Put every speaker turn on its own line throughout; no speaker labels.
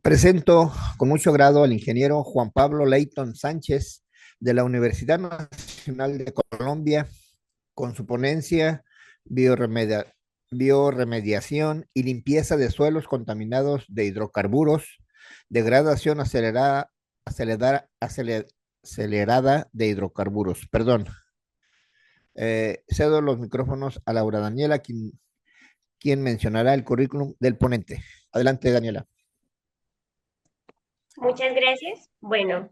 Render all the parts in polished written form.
Presento con mucho grado al ingeniero Juan Pablo Leighton Sánchez de la Universidad Nacional de Colombia con su ponencia Bioremedia- Bioremediación y limpieza de suelos contaminados de hidrocarburos, degradación acelerada de hidrocarburos. Perdón. Cedo los micrófonos a Laura Daniela, quien mencionará el currículum del ponente. Adelante, Daniela.
Muchas gracias. Bueno,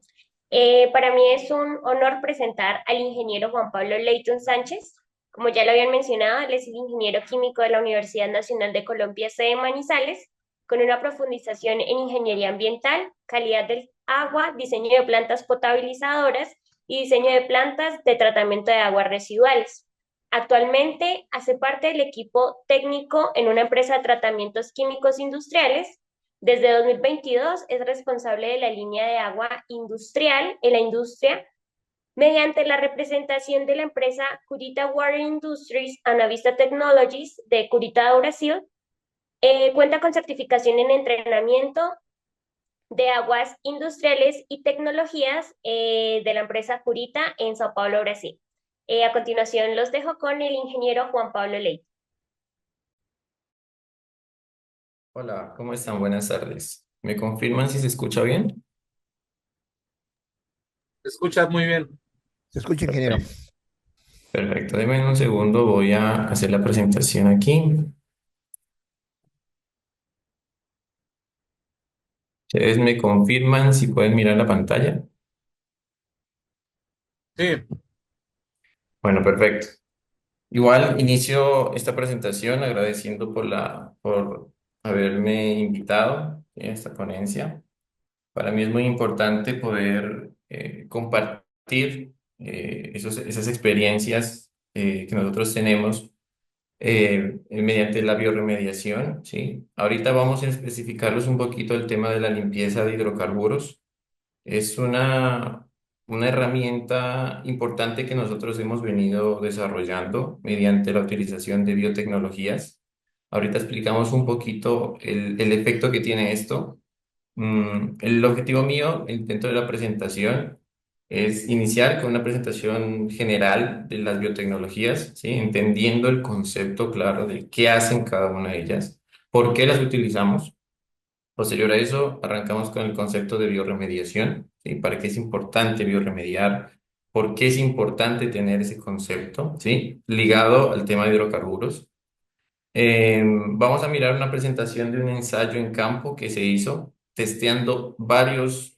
para mí es un honor presentar al ingeniero Juan Pablo Leighton Sánchez. Como ya lo habían mencionado, él es el ingeniero químico de la Universidad Nacional de Colombia, sede Manizales, con una profundización en ingeniería ambiental, calidad del agua, diseño de plantas potabilizadoras y diseño de plantas de tratamiento de aguas residuales. Actualmente hace parte del equipo técnico en una empresa de tratamientos químicos industriales. Desde 2022 es responsable de la línea de agua industrial en la industria mediante la representación de la empresa Curita Water Industries and Avista Technologies de Curitiba, Brasil. Cuenta con certificación en entrenamiento de aguas industriales y tecnologías de la empresa Curita en Sao Paulo, Brasil. A continuación los dejo con el ingeniero Juan Pablo Ley.
Hola, ¿cómo están? Buenas tardes. ¿Me confirman si se escucha bien?
Te escuchas muy bien.
Se escucha, ingeniero.
Perfecto. Perfecto. Deme un segundo, voy a hacer la presentación aquí. Ustedes me confirman si pueden mirar la pantalla.
Sí,
Bueno, perfecto. Igual inicio esta presentación agradeciendo por haberme invitado a esta ponencia. Para mí es muy importante poder compartir esas experiencias que nosotros tenemos mediante la bioremediación, ¿sí? Ahorita vamos a especificarles un poquito el tema de la limpieza de hidrocarburos. Es una herramienta importante que nosotros hemos venido desarrollando mediante la utilización de biotecnologías. Ahorita explicamos un poquito el efecto que tiene esto. El objetivo mío, dentro de la presentación, es iniciar con una presentación general de las biotecnologías, ¿sí? Entendiendo el concepto claro de qué hacen cada una de ellas, por qué las utilizamos. Posterior a eso, arrancamos con el concepto de bioremediación, ¿sí? Para qué es importante bioremediar, por qué es importante tener ese concepto, ¿sí? Ligado al tema de hidrocarburos. Vamos a mirar una presentación de un ensayo en campo que se hizo testeando varios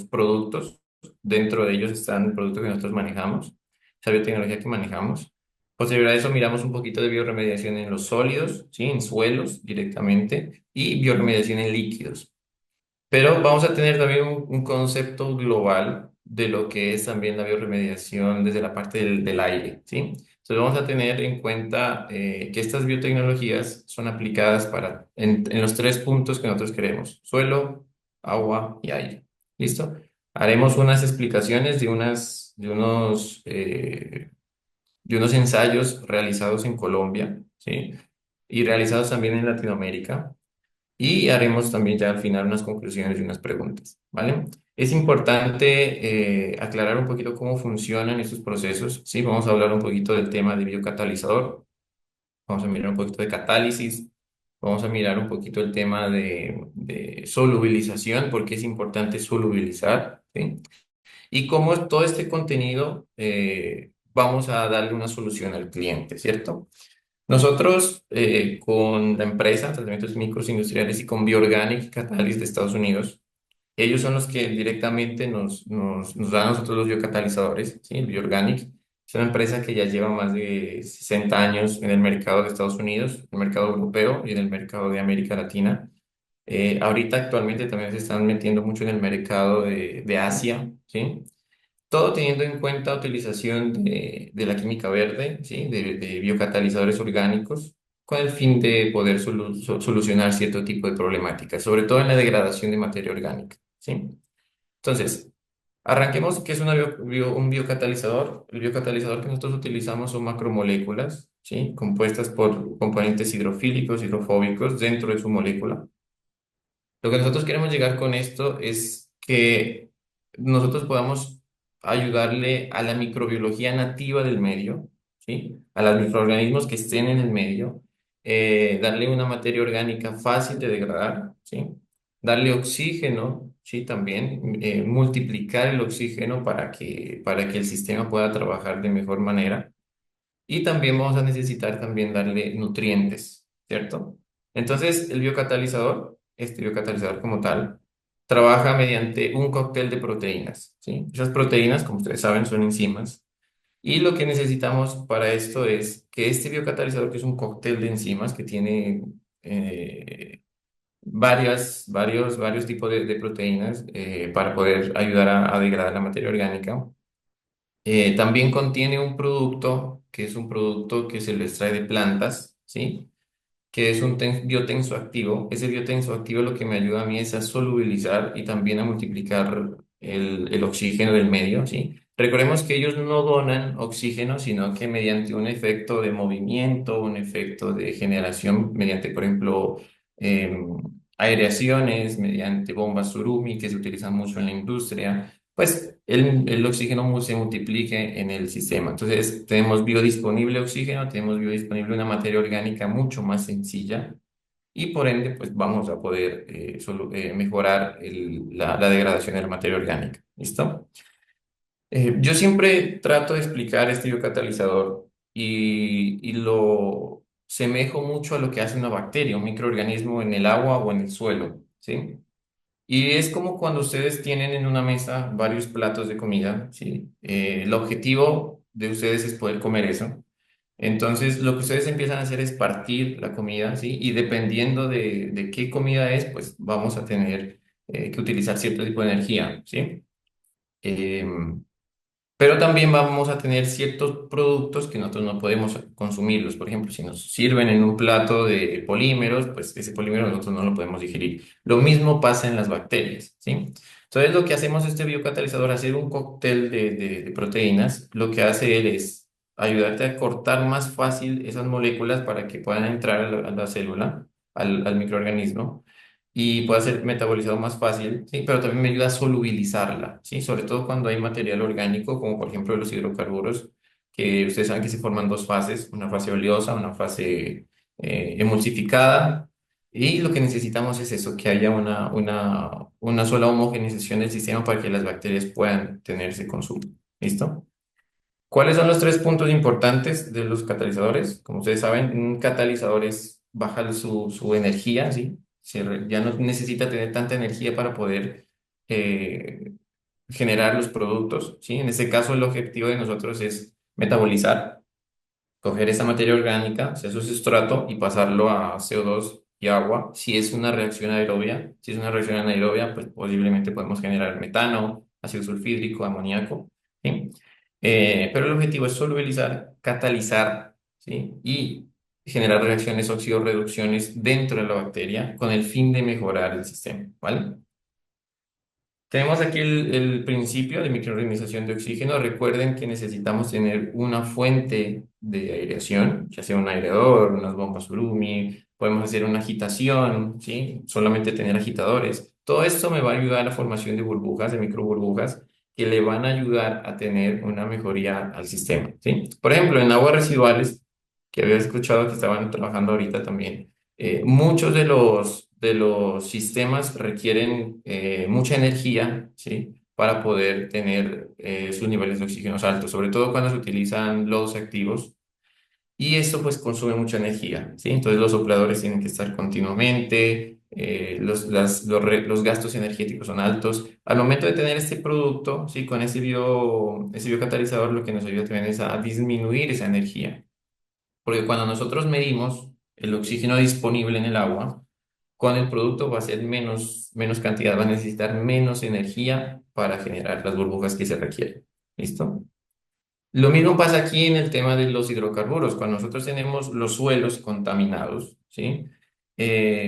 productos. Dentro de ellos están el producto que nosotros manejamos, esa biotecnología que manejamos. Posterior a eso miramos un poquito de bioremediación en los sólidos, ¿sí? En suelos directamente y bioremediación en líquidos. Pero vamos a tener también un concepto global de lo que es también la bioremediación desde la parte del aire, ¿sí? Entonces vamos a tener en cuenta que estas biotecnologías son aplicadas en los tres puntos que nosotros queremos: suelo, agua y aire. ¿Listo? Haremos unas explicaciones de unos ensayos realizados en Colombia, ¿sí? Y realizados también en Latinoamérica. Y haremos también ya al final unas conclusiones y unas preguntas, ¿vale? Es importante aclarar un poquito cómo funcionan estos procesos, ¿sí? Vamos a hablar un poquito del tema de biocatalizador, vamos a mirar un poquito de catálisis, vamos a mirar un poquito el tema de solubilización, porque es importante solubilizar, ¿sí? Y cómo todo este contenido vamos a darle una solución al cliente, ¿cierto? Nosotros, con la empresa Tratamientos Químicos Industriales y con Bioorganic Catalyst de Estados Unidos, ellos son los que directamente nos dan a nosotros los biocatalizadores, ¿sí? El Bioorganic es una empresa que ya lleva más de 60 años en el mercado de Estados Unidos, el mercado europeo y en el mercado de América Latina. Ahorita actualmente también se están metiendo mucho en el mercado de Asia, ¿sí? Todo teniendo en cuenta utilización de la química verde, ¿sí? De biocatalizadores orgánicos, con el fin de poder solucionar cierto tipo de problemáticas, sobre todo en la degradación de materia orgánica, ¿sí? Entonces, arranquemos. ¿Qué es un biocatalizador? El biocatalizador que nosotros utilizamos son macromoléculas, ¿sí? Compuestas por componentes hidrofílicos, hidrofóbicos dentro de su molécula. Lo que nosotros queremos llegar con esto es que nosotros podamos ayudarle a la microbiología nativa del medio, ¿sí? A los microorganismos que estén en el medio, darle una materia orgánica fácil de degradar, ¿sí? Darle oxígeno, ¿sí? También multiplicar el oxígeno para que el sistema pueda trabajar de mejor manera. Y también vamos a necesitar también darle nutrientes, ¿cierto? Entonces, el biocatalizador, este biocatalizador como tal, trabaja mediante un cóctel de proteínas, ¿sí? Esas proteínas, como ustedes saben, son enzimas. Y lo que necesitamos para esto es que este biocatalizador, que es un cóctel de enzimas que tiene varios tipos de proteínas para poder ayudar a degradar la materia orgánica, también contiene un producto que es un producto que se lo extrae de plantas, ¿sí? Que es un biotensoactivo. Ese biotensoactivo lo que me ayuda a mí es a solubilizar y también a multiplicar el oxígeno del medio, ¿sí? Recordemos que ellos no donan oxígeno, sino que mediante un efecto de movimiento, un efecto de generación, mediante, por ejemplo, aireaciones, mediante bombas Surumi que se utilizan mucho en la industria, pues el oxígeno se multiplique en el sistema. Entonces, tenemos biodisponible oxígeno, tenemos biodisponible una materia orgánica mucho más sencilla y por ende, pues vamos a poder mejorar la degradación de la materia orgánica. ¿Listo? Yo siempre trato de explicar este biocatalizador y lo semejo mucho a lo que hace una bacteria, un microorganismo en el agua o en el suelo, ¿sí? Y es como cuando ustedes tienen en una mesa varios platos de comida, ¿sí? El objetivo de ustedes es poder comer eso. Entonces, lo que ustedes empiezan a hacer es partir la comida, ¿sí? Y dependiendo de qué comida es, pues vamos a tener que utilizar cierto tipo de energía, ¿sí? Em, pero también vamos a tener ciertos productos que nosotros no podemos consumirlos. Por ejemplo, si nos sirven en un plato de polímeros, pues ese polímero nosotros no lo podemos digerir. Lo mismo pasa en las bacterias, ¿sí? Entonces, lo que hacemos este biocatalizador, hacer un cóctel de proteínas, lo que hace él es ayudarte a cortar más fácil esas moléculas para que puedan entrar a la célula, al microorganismo y pueda ser metabolizado más fácil, ¿sí? Pero también me ayuda a solubilizarla, ¿sí? Sobre todo cuando hay material orgánico, como por ejemplo los hidrocarburos, que ustedes saben que se forman dos fases, una fase oleosa, una fase emulsificada, y lo que necesitamos es eso, que haya una sola homogeneización del sistema para que las bacterias puedan tener ese consumo. ¿Listo? ¿Cuáles son los tres puntos importantes de los catalizadores? Como ustedes saben, un catalizador es bajar su energía, ¿sí? Ya no necesita tener tanta energía para poder eh, generar los productos, ¿sí? En este caso, el objetivo de nosotros es metabolizar, coger esa materia orgánica, sea su sustrato, y pasarlo a CO2 y agua. Si es una reacción aerobia, si es una reacción anaerobia, pues posiblemente podemos generar metano, ácido sulfídrico, amoníaco, ¿sí? Pero el objetivo es solubilizar, catalizar, ¿sí? Y generar reacciones oxidorreducciones dentro de la bacteria con el fin de mejorar el sistema, ¿vale? Tenemos aquí el principio de microorganización de oxígeno. Recuerden que necesitamos tener una fuente de aireación, ya sea un aireador, unas bombas Urumi, podemos hacer una agitación, ¿sí? Solamente tener agitadores. Todo esto me va a ayudar a la formación de burbujas, de microburbujas, que le van a ayudar a tener una mejoría al sistema, ¿sí? Por ejemplo, en aguas residuales, que había escuchado que estaban trabajando ahorita también. Muchos de los sistemas requieren mucha energía, ¿sí? Para poder tener sus niveles de oxígeno altos, sobre todo cuando se utilizan lodos activos. Y esto pues consume mucha energía, ¿sí? Entonces los sopladores tienen que estar continuamente, los gastos energéticos son altos. Al momento de tener este producto, ¿sí? Con ese biocatalizador, lo que nos ayuda también es a disminuir esa energía. Porque cuando nosotros medimos el oxígeno disponible en el agua, con el producto va a ser menos cantidad, va a necesitar menos energía para generar las burbujas que se requieren. ¿Listo? Lo mismo pasa aquí en el tema de los hidrocarburos. Cuando nosotros tenemos los suelos contaminados, ¿sí?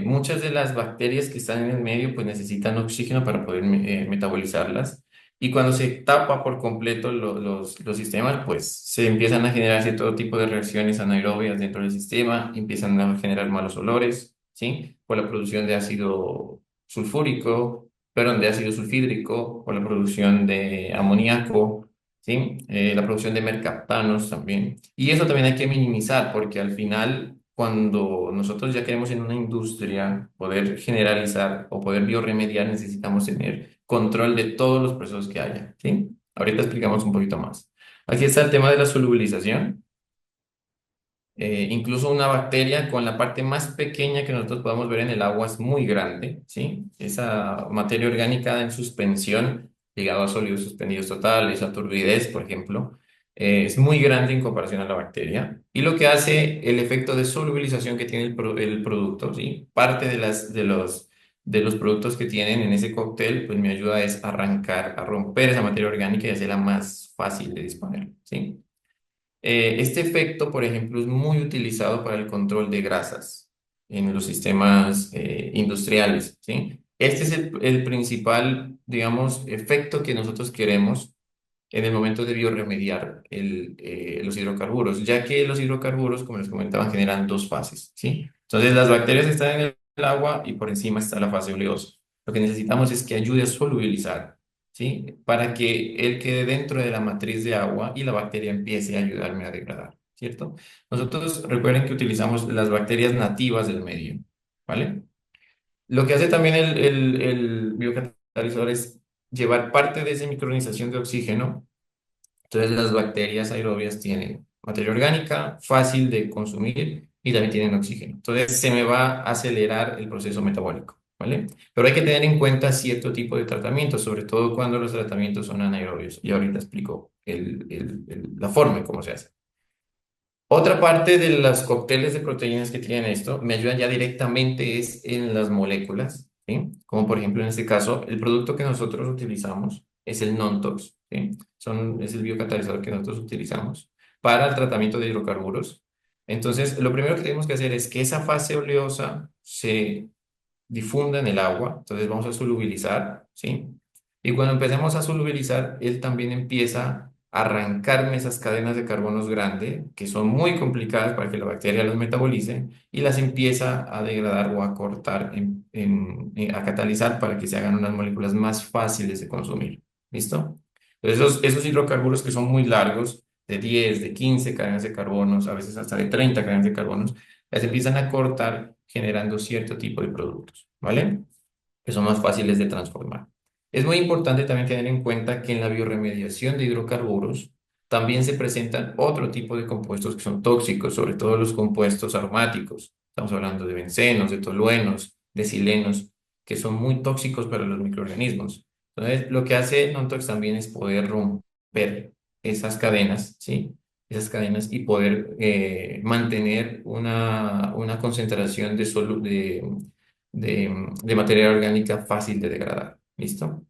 Muchas de las bacterias que están en el medio pues necesitan oxígeno para poder metabolizarlas. Y cuando se tapa por completo los sistemas, pues se empiezan a generar cierto tipo de reacciones anaerobias dentro del sistema, empiezan a generar malos olores, ¿sí? Por la producción de ácido sulfúrico, perdón, de ácido sulfídrico, o la producción de amoníaco, ¿sí? La producción de mercaptanos también. Y eso también hay que minimizar, porque al final, cuando nosotros ya queremos en una industria poder generalizar o poder biorremediar, necesitamos tener control de todos los procesos que haya, ¿sí? Ahorita explicamos un poquito más. Aquí está el tema de la solubilización. Incluso una bacteria con la parte más pequeña que nosotros podamos ver en el agua es muy grande, ¿sí? Esa materia orgánica en suspensión, ligado a sólidos suspendidos totales, a turbidez, por ejemplo, es muy grande en comparación a la bacteria. Y lo que hace el efecto de solubilización que tiene el producto, ¿sí? Parte de los productos que tienen en ese cóctel, pues me ayuda es a arrancar, a romper esa materia orgánica y hacerla más fácil de disponer, ¿sí? Este efecto, por ejemplo, es muy utilizado para el control de grasas en los sistemas industriales, ¿sí? Este es el principal, digamos, efecto que nosotros queremos en el momento de biorremediar los hidrocarburos, ya que los hidrocarburos, como les comentaba, generan dos fases, ¿sí? Entonces, las bacterias están en el agua y por encima está la fase oleosa. Lo que necesitamos es que ayude a solubilizar, ¿sí? Para que él quede dentro de la matriz de agua y la bacteria empiece a ayudarme a degradar, ¿cierto? Nosotros recuerden que utilizamos las bacterias nativas del medio, ¿vale? Lo que hace también el biocatalizador es llevar parte de esa micronización de oxígeno. Entonces las bacterias aerobias tienen materia orgánica, fácil de consumir y también tienen oxígeno. Entonces se me va a acelerar el proceso metabólico, ¿vale? Pero hay que tener en cuenta cierto tipo de tratamientos, sobre todo cuando los tratamientos son anaerobios. Y ahorita explico la forma en cómo se hace. Otra parte de los cócteles de proteínas que tienen esto me ayudan ya directamente es en las moléculas, ¿sí? Como por ejemplo en este caso, el producto que nosotros utilizamos es el non-tox, ¿sí? Es el biocatalizador que nosotros utilizamos para el tratamiento de hidrocarburos. Entonces, lo primero que tenemos que hacer es que esa fase oleosa se difunda en el agua, entonces vamos a solubilizar, ¿sí? Y cuando empecemos a solubilizar, él también empieza a arrancarme esas cadenas de carbonos grandes, que son muy complicadas para que la bacteria las metabolice, y las empieza a degradar o a cortar, a catalizar para que se hagan unas moléculas más fáciles de consumir. ¿Listo? Entonces, esos hidrocarburos que son muy largos, de 10, de 15 cadenas de carbonos, a veces hasta de 30 cadenas de carbonos, las empiezan a cortar generando cierto tipo de productos, ¿vale? Que son más fáciles de transformar. Es muy importante también tener en cuenta que en la biorremediación de hidrocarburos también se presentan otro tipo de compuestos que son tóxicos, sobre todo los compuestos aromáticos. Estamos hablando de bencenos, de toluenos, de silenos, que son muy tóxicos para los microorganismos. Entonces, lo que hace Nontox también es poder romper esas cadenas, ¿sí? Esas cadenas y poder mantener una concentración de materia orgánica fácil de degradar. ¿Listo?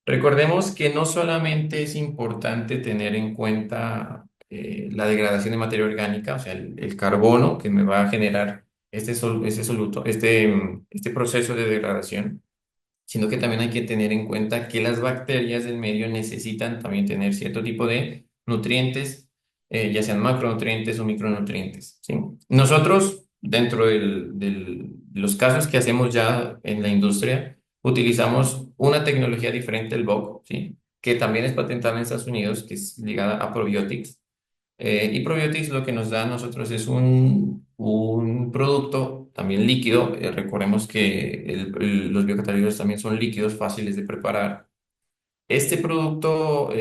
Recordemos que no solamente es importante tener en cuenta la degradación de materia orgánica, o sea, el carbono que me va a generar este soluto, este proceso de degradación, sino que también hay que tener en cuenta que las bacterias del medio necesitan también tener cierto tipo de nutrientes, ya sean macronutrientes o micronutrientes, ¿sí? Nosotros, dentro de los casos que hacemos ya en la industria, utilizamos una tecnología diferente, el BOC, ¿sí? Que también es patentada en Estados Unidos, que es ligada a probiotics. Y Probiotics lo que nos da a nosotros es un producto también líquido. Recordemos que los biocatalizadores también son líquidos fáciles de preparar. Este producto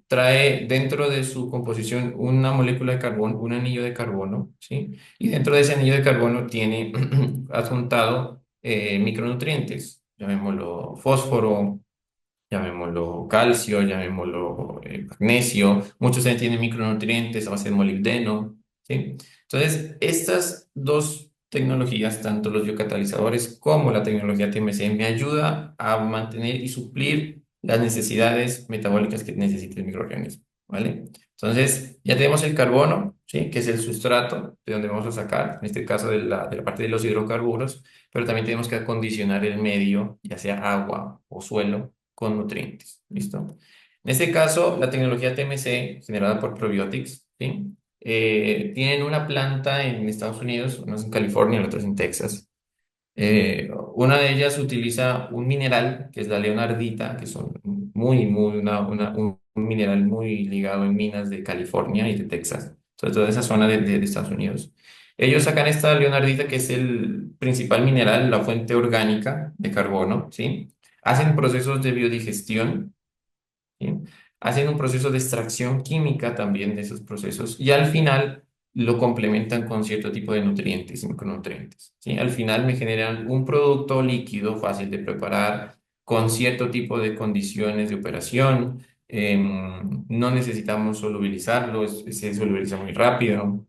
trae dentro de su composición una molécula de carbón, un anillo de carbono, ¿sí? Y dentro de ese anillo de carbono tiene adjuntado micronutrientes, llamémoslo fósforo, llamémoslo calcio, llamémoslo magnesio, muchos también tienen micronutrientes a base de molibdeno, ¿sí? Entonces, estas dos tecnologías, tanto los biocatalizadores como la tecnología TMC, me ayuda a mantener y suplir las necesidades metabólicas que necesita el microorganismo, ¿vale? Entonces, ya tenemos el carbono, ¿sí? Que es el sustrato de donde vamos a sacar, en este caso de la parte de los hidrocarburos, pero también tenemos que acondicionar el medio, ya sea agua o suelo, con nutrientes. ¿Listo? En este caso, la tecnología TMC, generada por Probiotics, ¿sí? Tienen una planta en Estados Unidos, unos en California y otros en Texas. Una de ellas utiliza un mineral que es la leonardita, que son un mineral muy ligado en minas de California y de Texas, sobre todo esa zona de Estados Unidos. Ellos sacan esta leonardita, que es el principal mineral, la fuente orgánica de carbono, ¿sí? Hacen procesos de biodigestión, ¿sí? Hacen un proceso de extracción química también de esos procesos y al final lo complementan con cierto tipo de nutrientes y micronutrientes, ¿sí? Al final me generan un producto líquido fácil de preparar con cierto tipo de condiciones de operación. No necesitamos solubilizarlo, se solubiliza muy rápido.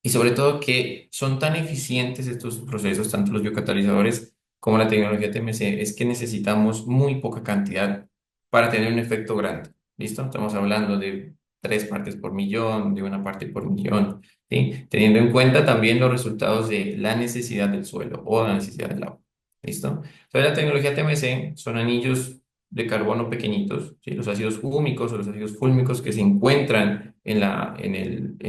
Y sobre todo que son tan eficientes estos procesos, tanto los biocatalizadores como la tecnología TMC, es que necesitamos muy poca cantidad para tener un efecto grande. ¿Listo? Estamos hablando de 3 partes por millón, de 1 parte por millón, ¿sí? Teniendo en cuenta también los resultados de la necesidad del suelo o la necesidad del agua. ¿Listo? Entonces, la tecnología TMC son anillos de carbono pequeñitos, ¿sí? Los ácidos húmicos o los ácidos fúlmicos que se encuentran en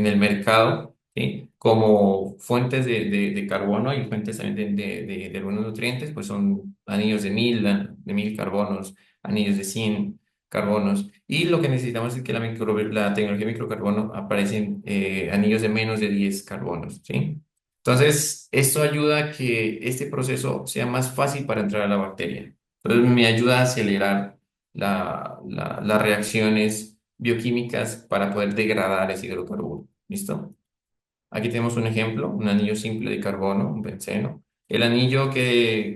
el mercado, ¿sí? Como fuentes de carbono y fuentes también de algunos nutrientes, pues son anillos de 1000 carbonos, anillos de 100 carbonos. Y lo que necesitamos es que la tecnología microcarbono aparecen anillos de menos de 10 carbonos, ¿sí? Entonces, esto ayuda a que este proceso sea más fácil para entrar a la bacteria. Entonces, me ayuda a acelerar las reacciones bioquímicas para poder degradar ese hidrocarburo. ¿Listo? Aquí tenemos un ejemplo, un anillo simple de carbono, un benceno. El anillo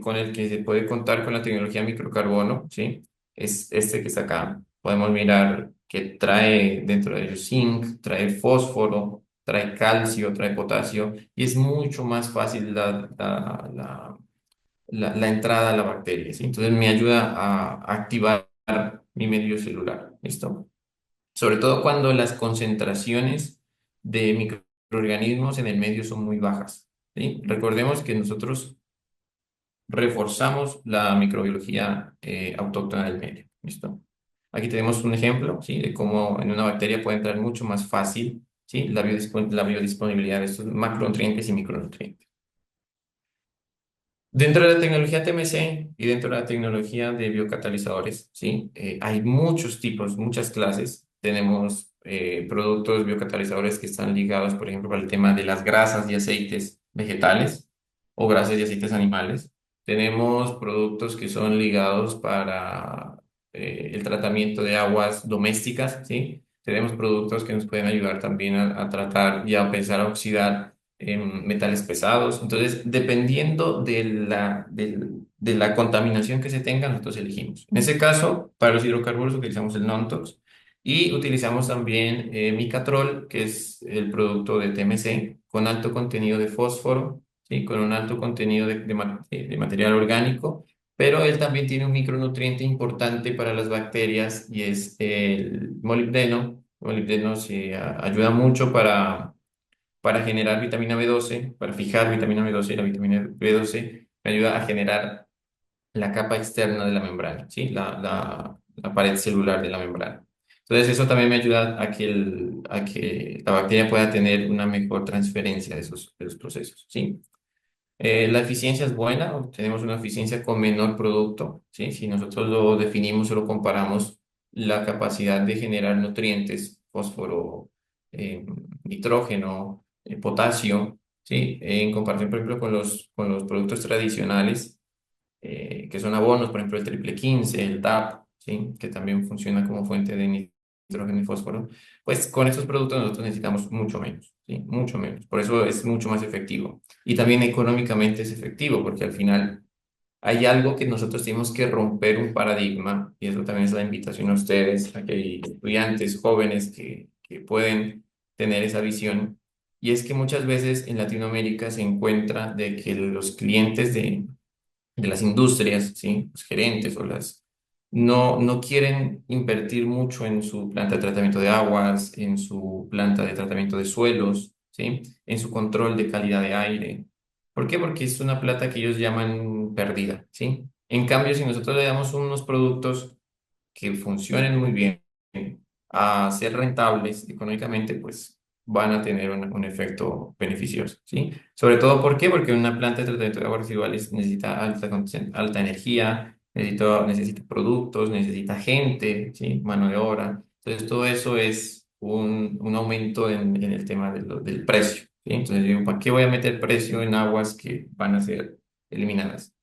con el que se puede contar con la tecnología microcarbono, ¿sí? Es este que está acá. Podemos mirar que trae dentro de ellos zinc, trae fósforo, trae calcio, trae potasio, y es mucho más fácil la entrada a la bacteria, ¿sí? Entonces me ayuda a activar mi medio celular, ¿listo? Sobre todo cuando las concentraciones de microorganismos en el medio son muy bajas, ¿sí? Recordemos que nosotros reforzamos la microbiología autóctona del medio, ¿listo? Aquí tenemos un ejemplo, ¿sí? De cómo en una bacteria puede entrar mucho más fácil, ¿sí? La biodisponibilidad de estos macronutrientes y micronutrientes. Dentro de la tecnología TMC y dentro de la tecnología de biocatalizadores, ¿sí? Hay muchos tipos, muchas clases. Tenemos productos biocatalizadores que están ligados, por ejemplo, para el tema de las grasas y aceites vegetales o grasas y aceites animales. Tenemos productos que son ligados para el tratamiento de aguas domésticas, ¿sí? Tenemos productos que nos pueden ayudar también a tratar y a empezar a oxidar metales pesados. Entonces, dependiendo de la contaminación que se tenga, nosotros elegimos. En ese caso, para los hidrocarburos utilizamos el Nontox y utilizamos también Micatrol, que es el producto de TMC, con alto contenido de fósforo, ¿sí? Con un alto contenido de material orgánico, pero él también tiene un micronutriente importante para las bacterias y es el molibdeno. El molibdeno ayuda mucho para generar vitamina B12, para fijar vitamina B12, y la vitamina B12 me ayuda a generar la capa externa de la membrana, ¿sí? La pared celular de la membrana. Entonces, eso también me ayuda a que la bacteria pueda tener una mejor transferencia de esos procesos, ¿sí? La eficiencia es buena, tenemos una eficiencia con menor producto, ¿sí? Si nosotros lo definimos o lo comparamos, la capacidad de generar nutrientes, fósforo, eh, nitrógeno, potasio, ¿sí? En comparación, por ejemplo, con los productos tradicionales, que son abonos, por ejemplo, el triple 15, el DAP, ¿sí? Que también funciona como fuente de nitrógeno y fósforo, pues con estos productos nosotros necesitamos mucho menos, ¿sí? Mucho menos. Por eso es mucho más efectivo. Y también económicamente es efectivo, porque al final hay algo que nosotros tenemos que romper un paradigma, y eso también es la invitación a ustedes, a que hay estudiantes jóvenes que pueden tener esa visión, y es que muchas veces en Latinoamérica se encuentra de que los clientes de las industrias, ¿sí? Los gerentes no quieren invertir mucho en su planta de tratamiento de aguas, en su planta de tratamiento de suelos, ¿sí? En su control de calidad de aire. ¿Por qué? Porque es una plata que ellos llaman perdida, ¿sí? En cambio, si nosotros le damos unos productos que funcionen muy bien, a ser rentables económicamente, pues van a tener un efecto beneficioso, ¿sí? Sobre todo, ¿por qué? Porque una planta de tratamiento de aguas residuales necesita alta energía, necesita productos, necesita gente, ¿sí? Mano de obra. Entonces, todo eso es un aumento en el tema del precio, ¿sí? Entonces, digo, ¿para qué voy a meter precio en aguas que van a ser eliminadas?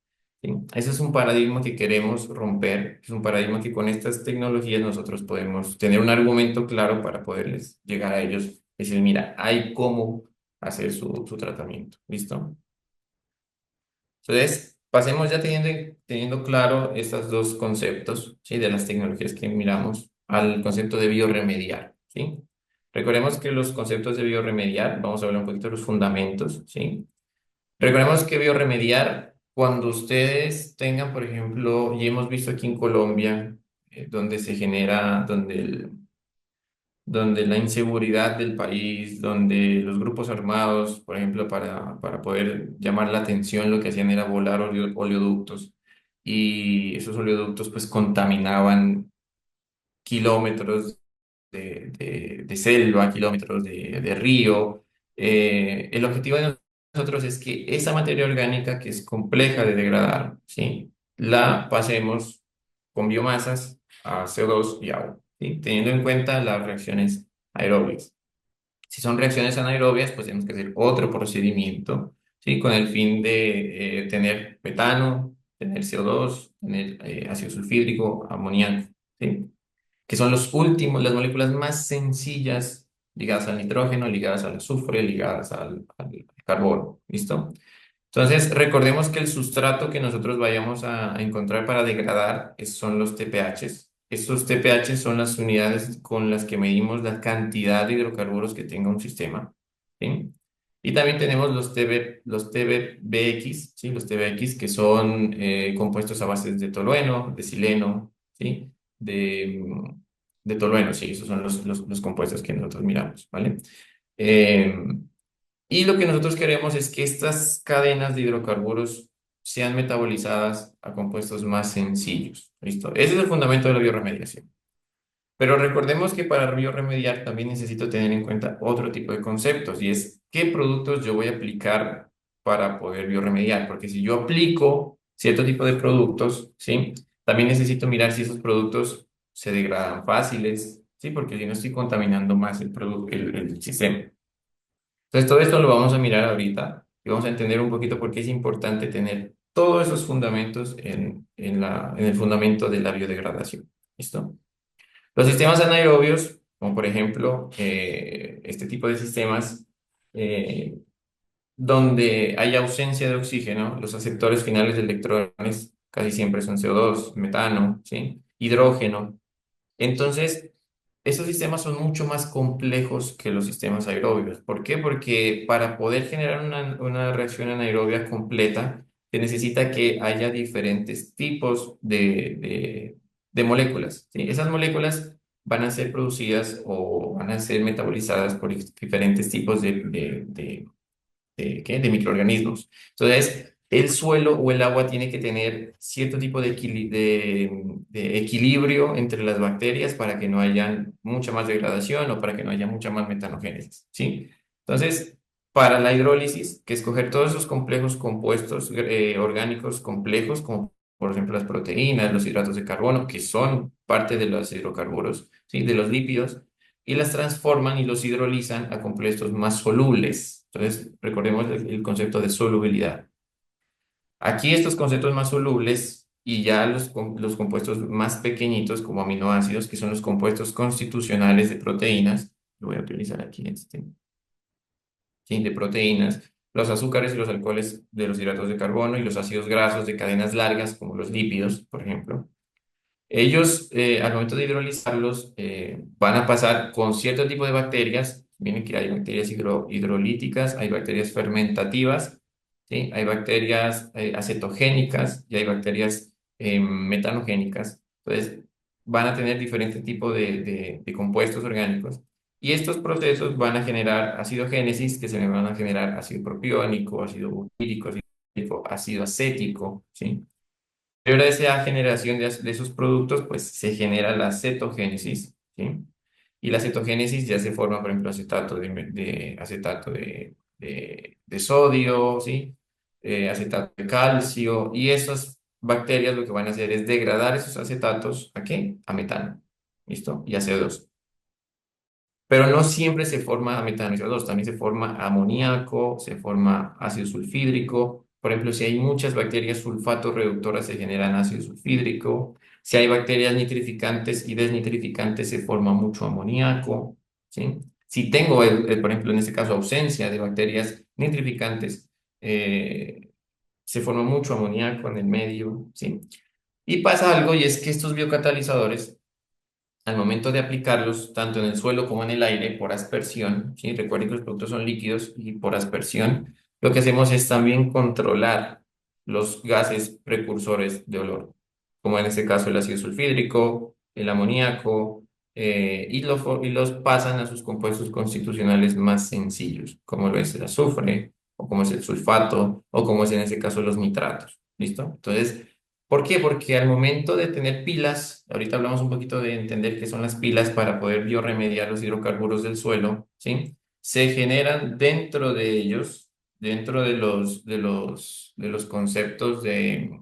¿Sí? Ese es un paradigma que queremos romper, es un paradigma que con estas tecnologías nosotros podemos tener un argumento claro para poderles llegar a ellos, decir, mira, hay cómo hacer su tratamiento, ¿listo? Entonces, pasemos ya teniendo claro estos dos conceptos, ¿sí? De las tecnologías que miramos al concepto de bioremediar, ¿sí? Recordemos que los conceptos de bioremediar, vamos a hablar un poquito de los fundamentos, ¿sí? Recordemos que bioremediar, cuando ustedes tengan, por ejemplo, y hemos visto aquí en Colombia, donde se genera, donde la inseguridad del país, donde los grupos armados, por ejemplo, para poder llamar la atención, lo que hacían era volar oleoductos y esos oleoductos pues contaminaban kilómetros de selva, kilómetros de río. El objetivo de nosotros es que esa materia orgánica que es compleja de degradar, ¿sí? La pasemos con biomasas a CO2 y agua, ¿sí? Teniendo en cuenta las reacciones aerobias. Si son reacciones anaerobias, pues tenemos que hacer otro procedimiento, ¿sí? Con el fin de tener metano, tener CO2, tener ácido sulfídrico, amoníaco, ¿sí? Que son los últimos, las moléculas más sencillas ligadas al nitrógeno, ligadas al azufre, ligadas al carbono. ¿Listo? Entonces, recordemos que el sustrato que nosotros vayamos a encontrar para degradar son los TPHs. Estos TPHs son las unidades con las que medimos la cantidad de hidrocarburos que tenga un sistema. ¿Sí? Y también tenemos los TBX, ¿sí? Los TBX que son compuestos a base de tolueno, de sileno, ¿sí? De tolueno, sí, esos son los compuestos que nosotros miramos, ¿vale? Eh, y lo que nosotros queremos es que estas cadenas de hidrocarburos sean metabolizadas a compuestos más sencillos. ¿Listo? Ese es el fundamento de la bioremediación. Pero recordemos que para bioremediar también necesito tener en cuenta otro tipo de conceptos y es qué productos yo voy a aplicar para poder bioremediar. Porque si yo aplico cierto tipo de productos, ¿sí? También necesito mirar si esos productos se degradan fáciles, ¿sí? Porque si no estoy contaminando más el sistema. Entonces, todo esto lo vamos a mirar ahorita y vamos a entender un poquito por qué es importante tener todos esos fundamentos en el fundamento de la biodegradación. ¿Listo? Los sistemas anaerobios, como por ejemplo este tipo de sistemas, eh, donde hay ausencia de oxígeno, los aceptores finales de electrones casi siempre son CO2, metano, ¿sí? Hidrógeno. Entonces, estos sistemas son mucho más complejos que los sistemas aerobios. ¿Por qué? Porque para poder generar una reacción anaerobia completa, se necesita que haya diferentes tipos de moléculas, ¿sí? Esas moléculas van a ser producidas o van a ser metabolizadas por diferentes tipos ¿qué? De microorganismos. Entonces, el suelo o el agua tiene que tener cierto tipo de equilibrio entre las bacterias para que no haya mucha más degradación o para que no haya mucha más metanogénesis, ¿sí? Entonces, para la hidrólisis, que escoger todos esos complejos compuestos orgánicos complejos, como por ejemplo las proteínas, los hidratos de carbono, que son parte de los hidrocarburos, ¿sí? De los lípidos, y las transforman y los hidrolizan a compuestos más solubles. Entonces, recordemos el concepto de solubilidad. Aquí estos conceptos más solubles y ya los compuestos más pequeñitos como aminoácidos, que son los compuestos constitucionales de proteínas, lo voy a utilizar aquí ¿sí? De proteínas, los azúcares y los alcoholes de los hidratos de carbono y los ácidos grasos de cadenas largas como los lípidos, por ejemplo. Ellos, al momento de hidrolizarlos, van a pasar con cierto tipo de bacterias. Miren que hay bacterias hidrolíticas, hay bacterias fermentativas, ¿sí? Hay bacterias acetogénicas y hay bacterias metanogénicas. Entonces, van a tener diferentes tipos de compuestos orgánicos. Y estos procesos van a generar acidogénesis, que se le van a generar ácido propiónico, ácido butírico, ácido acético, ¿sí? Posterior a esa generación de esos productos, pues se genera la cetogénesis, ¿sí? Y la cetogénesis ya se forma, por ejemplo, acetato de sodio, ¿sí? Acetato de calcio, y esas bacterias lo que van a hacer es degradar esos acetatos, ¿a qué? A metano, ¿listo? Y a CO2. Pero no siempre se forma metano y CO2, también se forma amoníaco, se forma ácido sulfídrico. Por ejemplo, si hay muchas bacterias sulfato reductoras, se generan ácido sulfídrico. Si hay bacterias nitrificantes y desnitrificantes, se forma mucho amoníaco, ¿sí? Si tengo, por ejemplo, en este caso, ausencia de bacterias nitrificantes, se forma mucho amoníaco en el medio, ¿sí? Y pasa algo, y es que estos biocatalizadores, al momento de aplicarlos, tanto en el suelo como en el aire, por aspersión, ¿sí? Recuerden que los productos son líquidos y por aspersión, lo que hacemos es también controlar los gases precursores de olor, como en este caso el ácido sulfídrico, el amoníaco, y los pasan a sus compuestos constitucionales más sencillos, como lo es el azufre, o como es el sulfato, o como es en este caso los nitratos. ¿Listo? Entonces, ¿por qué? Porque al momento de tener pilas, ahorita hablamos un poquito de entender qué son las pilas para poder biorremediar los hidrocarburos del suelo, ¿sí? Se generan dentro de ellos, dentro de los conceptos de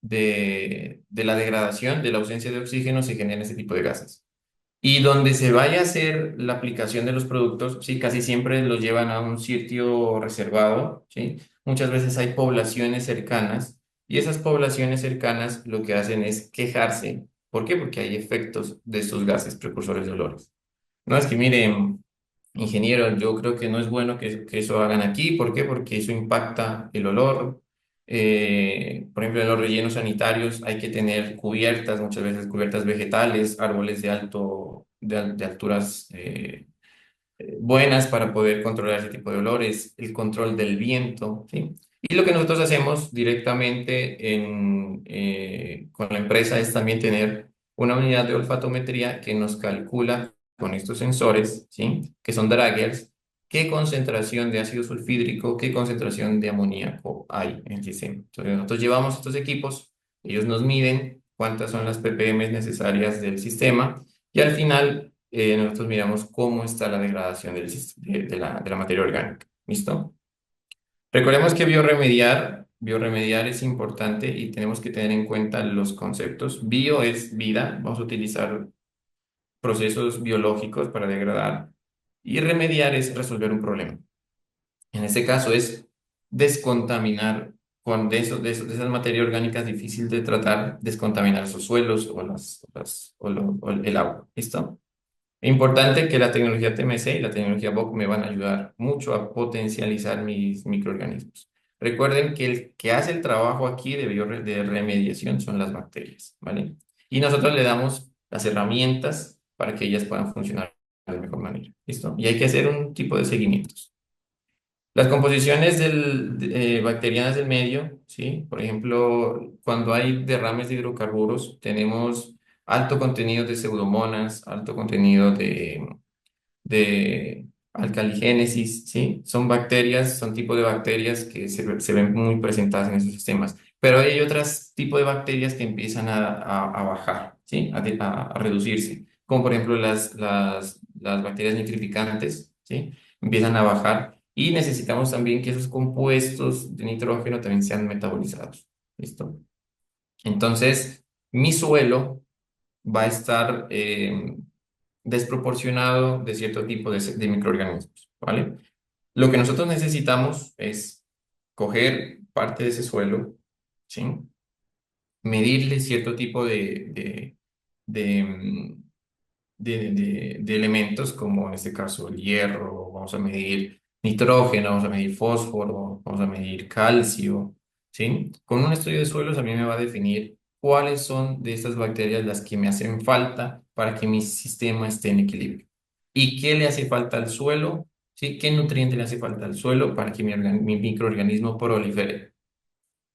la degradación, de la ausencia de oxígeno, se generan ese tipo de gases. Y donde se vaya a hacer la aplicación de los productos, sí, casi siempre los llevan a un sitio reservado, ¿sí? Muchas veces hay poblaciones cercanas y esas poblaciones cercanas lo que hacen es quejarse. ¿Por qué? Porque hay efectos de estos gases precursores de olores. No es que miren, ingeniero, yo creo que no es bueno que eso hagan aquí. ¿Por qué? Porque eso impacta el olor. Por ejemplo, en los rellenos sanitarios hay que tener cubiertas, muchas veces cubiertas vegetales, árboles de alturas buenas para poder controlar ese tipo de olores, el control del viento, ¿sí? Y lo que nosotros hacemos directamente con la empresa es también tener una unidad de olfatometría que nos calcula con estos sensores, ¿sí? Que son draggers, qué concentración de ácido sulfídrico, qué concentración de amoníaco hay en el sistema. Entonces nosotros llevamos estos equipos, ellos nos miden cuántas son las ppm necesarias del sistema y al final nosotros miramos cómo está la degradación de la materia orgánica. ¿Listo? Recordemos que biorremediar es importante y tenemos que tener en cuenta los conceptos. Bio es vida, vamos a utilizar procesos biológicos para degradar, y remediar es resolver un problema. En este caso es descontaminar de esas materias orgánicas difíciles de tratar, descontaminar esos suelos o el agua. ¿Listo? Importante que la tecnología TMC y la tecnología BOC me van a ayudar mucho a potencializar mis microorganismos. Recuerden que el que hace el trabajo aquí de remediación son las bacterias, ¿vale? Y nosotros le damos las herramientas para que ellas puedan funcionar de mejor manera, ¿listo? Y hay que hacer un tipo de seguimientos. Las composiciones bacterianas del medio, ¿sí? Por ejemplo, cuando hay derrames de hidrocarburos, tenemos alto contenido de pseudomonas, alto contenido de alcaligénesis, ¿sí? Son bacterias, son tipo de bacterias que se ven muy presentadas en esos sistemas. Pero hay otros tipos de bacterias que empiezan a bajar, ¿sí? A reducirse, como por ejemplo las bacterias nitrificantes, ¿sí? Empiezan a bajar y necesitamos también que esos compuestos de nitrógeno también sean metabolizados, ¿listo? Entonces, mi suelo va a estar desproporcionado de cierto tipo de microorganismos, ¿vale? Lo que nosotros necesitamos es coger parte de ese suelo, ¿sí? Medirle cierto tipo de, mm, de elementos, como en este caso el hierro, vamos a medir nitrógeno, vamos a medir fósforo, vamos a medir calcio, ¿sí? Con un estudio de suelos a mí me va a definir cuáles son de estas bacterias las que me hacen falta para que mi sistema esté en equilibrio. ¿Y qué le hace falta al suelo? ¿Sí? ¿Qué nutriente le hace falta al suelo para que mi microorganismo prolifere?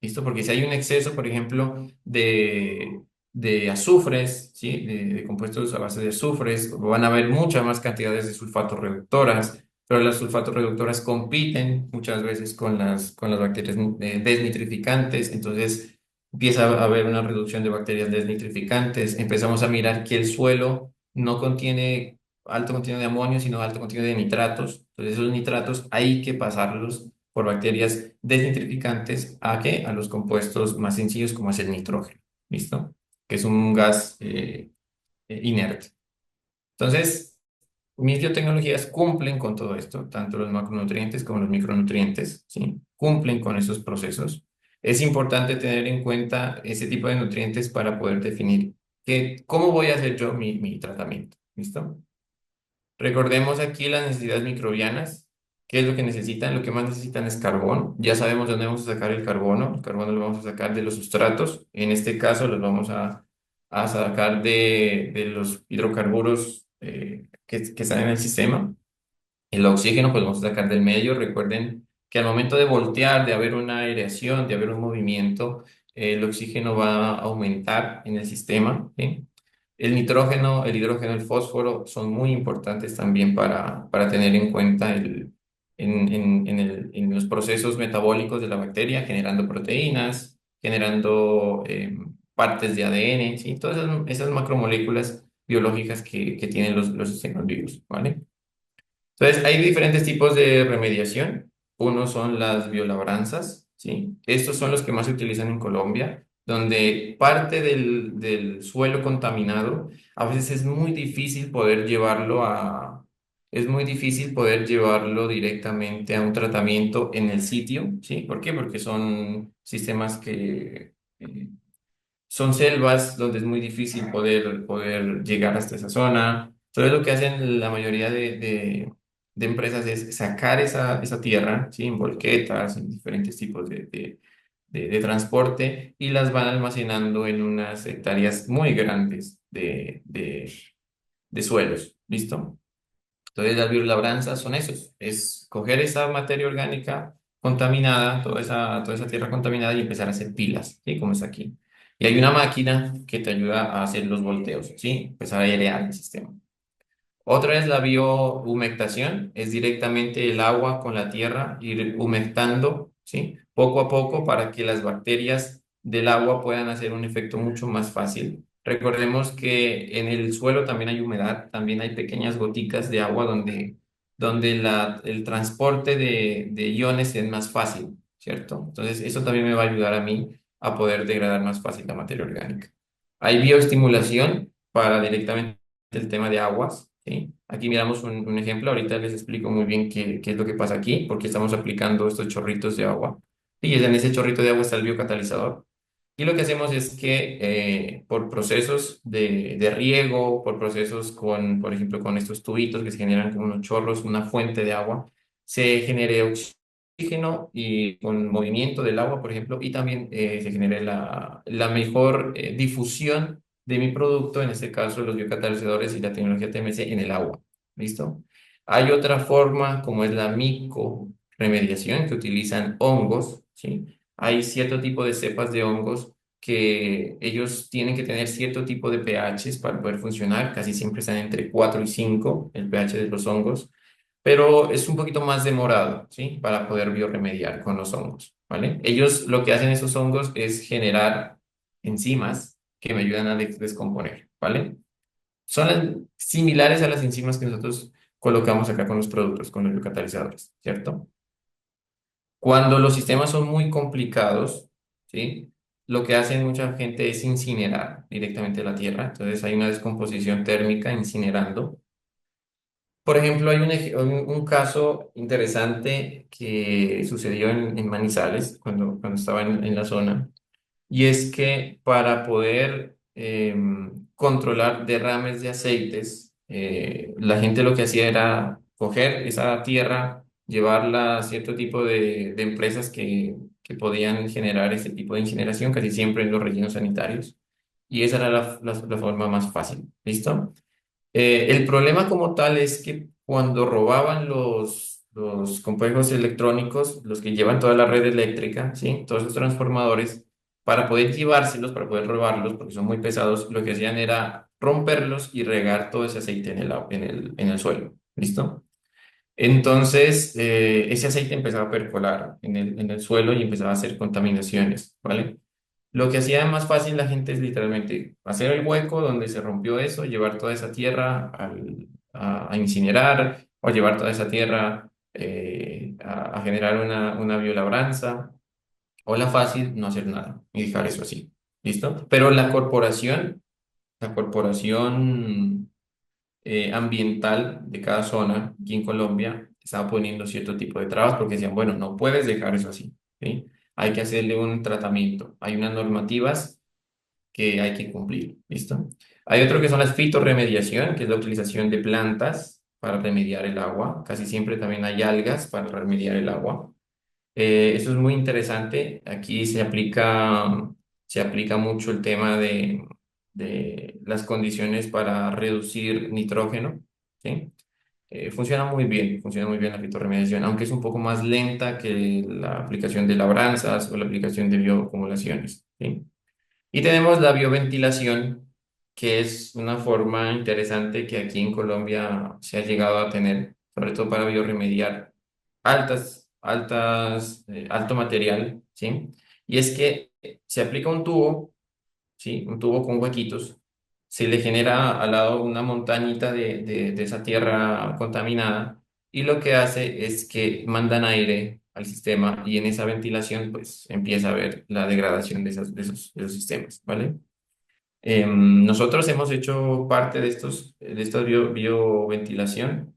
¿Listo? Porque si hay un exceso, por ejemplo, de azufres, ¿sí? De compuestos a base de azufres, van a haber muchas más cantidades de sulfatos reductoras, pero las sulfatos reductoras compiten muchas veces con las bacterias desnitrificantes, entonces empieza a haber una reducción de bacterias desnitrificantes, empezamos a mirar que el suelo no contiene alto contenido de amonio, sino alto contenido de nitratos. Entonces esos nitratos hay que pasarlos por bacterias desnitrificantes ¿a qué? A los compuestos más sencillos como es el nitrógeno, ¿listo? Que es un gas inerte. Entonces, mis biotecnologías cumplen con todo esto, tanto los macronutrientes como los micronutrientes, ¿sí? Cumplen con esos procesos. Es importante tener en cuenta ese tipo de nutrientes para poder definir cómo voy a hacer yo mi tratamiento, ¿listo? Recordemos aquí las necesidades microbianas. ¿Qué es lo que necesitan? Lo que más necesitan es carbón. Ya sabemos de dónde vamos a sacar el carbono. El carbono lo vamos a sacar de los sustratos. En este caso, los vamos a sacar de los hidrocarburos que están en el sistema. El oxígeno, pues vamos a sacar del medio. Recuerden que al momento de voltear, de haber una aireación, de haber un movimiento, el oxígeno va a aumentar en el sistema, ¿sí? El nitrógeno, el hidrógeno, el fósforo son muy importantes también para tener en cuenta en los procesos metabólicos de la bacteria, generando proteínas, generando partes de ADN, ¿sí? Todas esas macromoléculas biológicas que tienen los sistemas vivos, ¿vale? Entonces, hay diferentes tipos de remediación. Uno son las biolabranzas, ¿sí? Estos son los que más se utilizan en Colombia, donde parte del suelo contaminado, a veces es muy difícil poder llevarlo directamente a un tratamiento en el sitio, ¿sí? ¿Por qué? Porque son sistemas son selvas donde es muy difícil poder llegar hasta esa zona. Entonces lo que hacen la mayoría de empresas es sacar esa tierra, ¿sí? En volquetas, en diferentes tipos de transporte y las van almacenando en unas hectáreas muy grandes de suelos, ¿listo? Entonces las biolabranzas son esos, es coger esa materia orgánica contaminada, toda esa tierra contaminada y empezar a hacer pilas, ¿sí? Como es aquí. Y hay una máquina que te ayuda a hacer los volteos, ¿sí? Empezar a airear el sistema. Otra es la biohumectación, es directamente el agua con la tierra, ir humectando, ¿sí? Poco a poco para que las bacterias del agua puedan hacer un efecto mucho más fácil. Recordemos que en el suelo también hay humedad, también hay pequeñas goticas de agua donde el transporte de iones es más fácil, ¿cierto? Entonces, eso también me va a ayudar a mí a poder degradar más fácil la materia orgánica. Hay bioestimulación para directamente el tema de aguas, ¿sí? Aquí miramos un ejemplo, ahorita les explico muy bien qué es lo que pasa aquí, porque estamos aplicando estos chorritos de agua. Y en ese chorrito de agua está el biocatalizador. Y lo que hacemos es que por procesos de riego, por procesos por ejemplo, con estos tubitos que se generan como unos chorros, una fuente de agua, se genere oxígeno y con movimiento del agua, por ejemplo, y también se genere la mejor difusión de mi producto, en este caso los biocatalizadores y la tecnología TMC en el agua. ¿Listo? Hay otra forma como es la micorremediación que utilizan hongos, ¿sí? Hay cierto tipo de cepas de hongos que ellos tienen que tener cierto tipo de pHs para poder funcionar, casi siempre están entre 4 y 5 el pH de los hongos, pero es un poquito más demorado, ¿sí? Para poder bioremediar con los hongos, ¿vale? Ellos lo que hacen esos hongos es generar enzimas que me ayudan a descomponer, ¿vale? Son similares a las enzimas que nosotros colocamos acá con los productos, con los biocatalizadores, ¿cierto? Cuando los sistemas son muy complicados, ¿sí? Lo que hace mucha gente es incinerar directamente la tierra. Entonces hay una descomposición térmica incinerando. Por ejemplo, hay un caso interesante que sucedió en Manizales cuando estaba en la zona. Y es que para poder controlar derrames de aceites, la gente lo que hacía era coger esa tierra, llevarla a cierto tipo de empresas que podían generar ese tipo de incineración, casi siempre en los rellenos sanitarios. Y esa era la forma más fácil. ¿Listo? El problema como tal es que cuando robaban los complejos electrónicos, los que llevan toda la red eléctrica, ¿sí? Todos esos transformadores, para poder llevárselos, para poder robarlos, porque son muy pesados, lo que hacían era romperlos y regar todo ese aceite en el suelo. ¿Listo? Entonces, ese aceite empezaba a percolar en el suelo y empezaba a hacer contaminaciones, ¿vale? Lo que hacía más fácil la gente es literalmente hacer el hueco donde se rompió eso, llevar toda esa tierra a incinerar o llevar toda esa tierra a generar una biolabranza, o la fácil, no hacer nada y dejar eso así. ¿Listo? Pero la corporación ambiental de cada zona aquí en Colombia estaba poniendo cierto tipo de trabas porque decían, bueno, no puedes dejar eso así, ¿sí? Hay que hacerle un tratamiento. Hay unas normativas que hay que cumplir, ¿listo? Hay otro que son las fitorremediación, que es la utilización de plantas para remediar el agua. Casi siempre también hay algas para remediar el agua. Eso es muy interesante. Aquí se aplica mucho el tema de las condiciones para reducir nitrógeno, ¿sí? Funciona muy bien la fitorremediación, aunque es un poco más lenta que la aplicación de labranzas o la aplicación de bioacumulaciones, ¿sí? Y tenemos la bioventilación, que es una forma interesante que aquí en Colombia se ha llegado a tener, sobre todo para bioremediar alto material, ¿sí? Y es que se aplica un tubo, ¿sí? Un tubo con huequitos, se le genera al lado una montañita de esa tierra contaminada y lo que hace es que mandan aire al sistema y en esa ventilación pues empieza a haber la degradación de esos sistemas, ¿vale? Nosotros hemos hecho parte de esta bioventilación,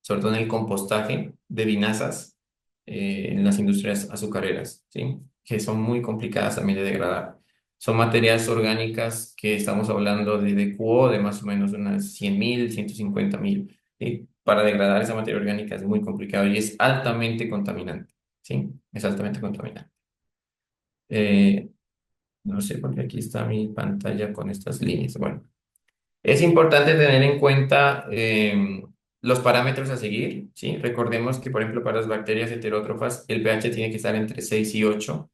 sobre todo en el compostaje de vinazas en las industrias azucareras, ¿sí? Que son muy complicadas también de degradar. Son materias orgánicas que estamos hablando de QO de más o menos unas 100.000, 150.000, ¿sí? Para degradar esa materia orgánica es muy complicado y es altamente contaminante, ¿sí? Es altamente contaminante. Eh, no sé por qué aquí está mi pantalla con estas líneas. Bueno. Es importante tener en cuenta los parámetros a seguir, ¿sí? Recordemos que, por ejemplo, para las bacterias heterótrofas, el pH tiene que estar entre 6 y 8.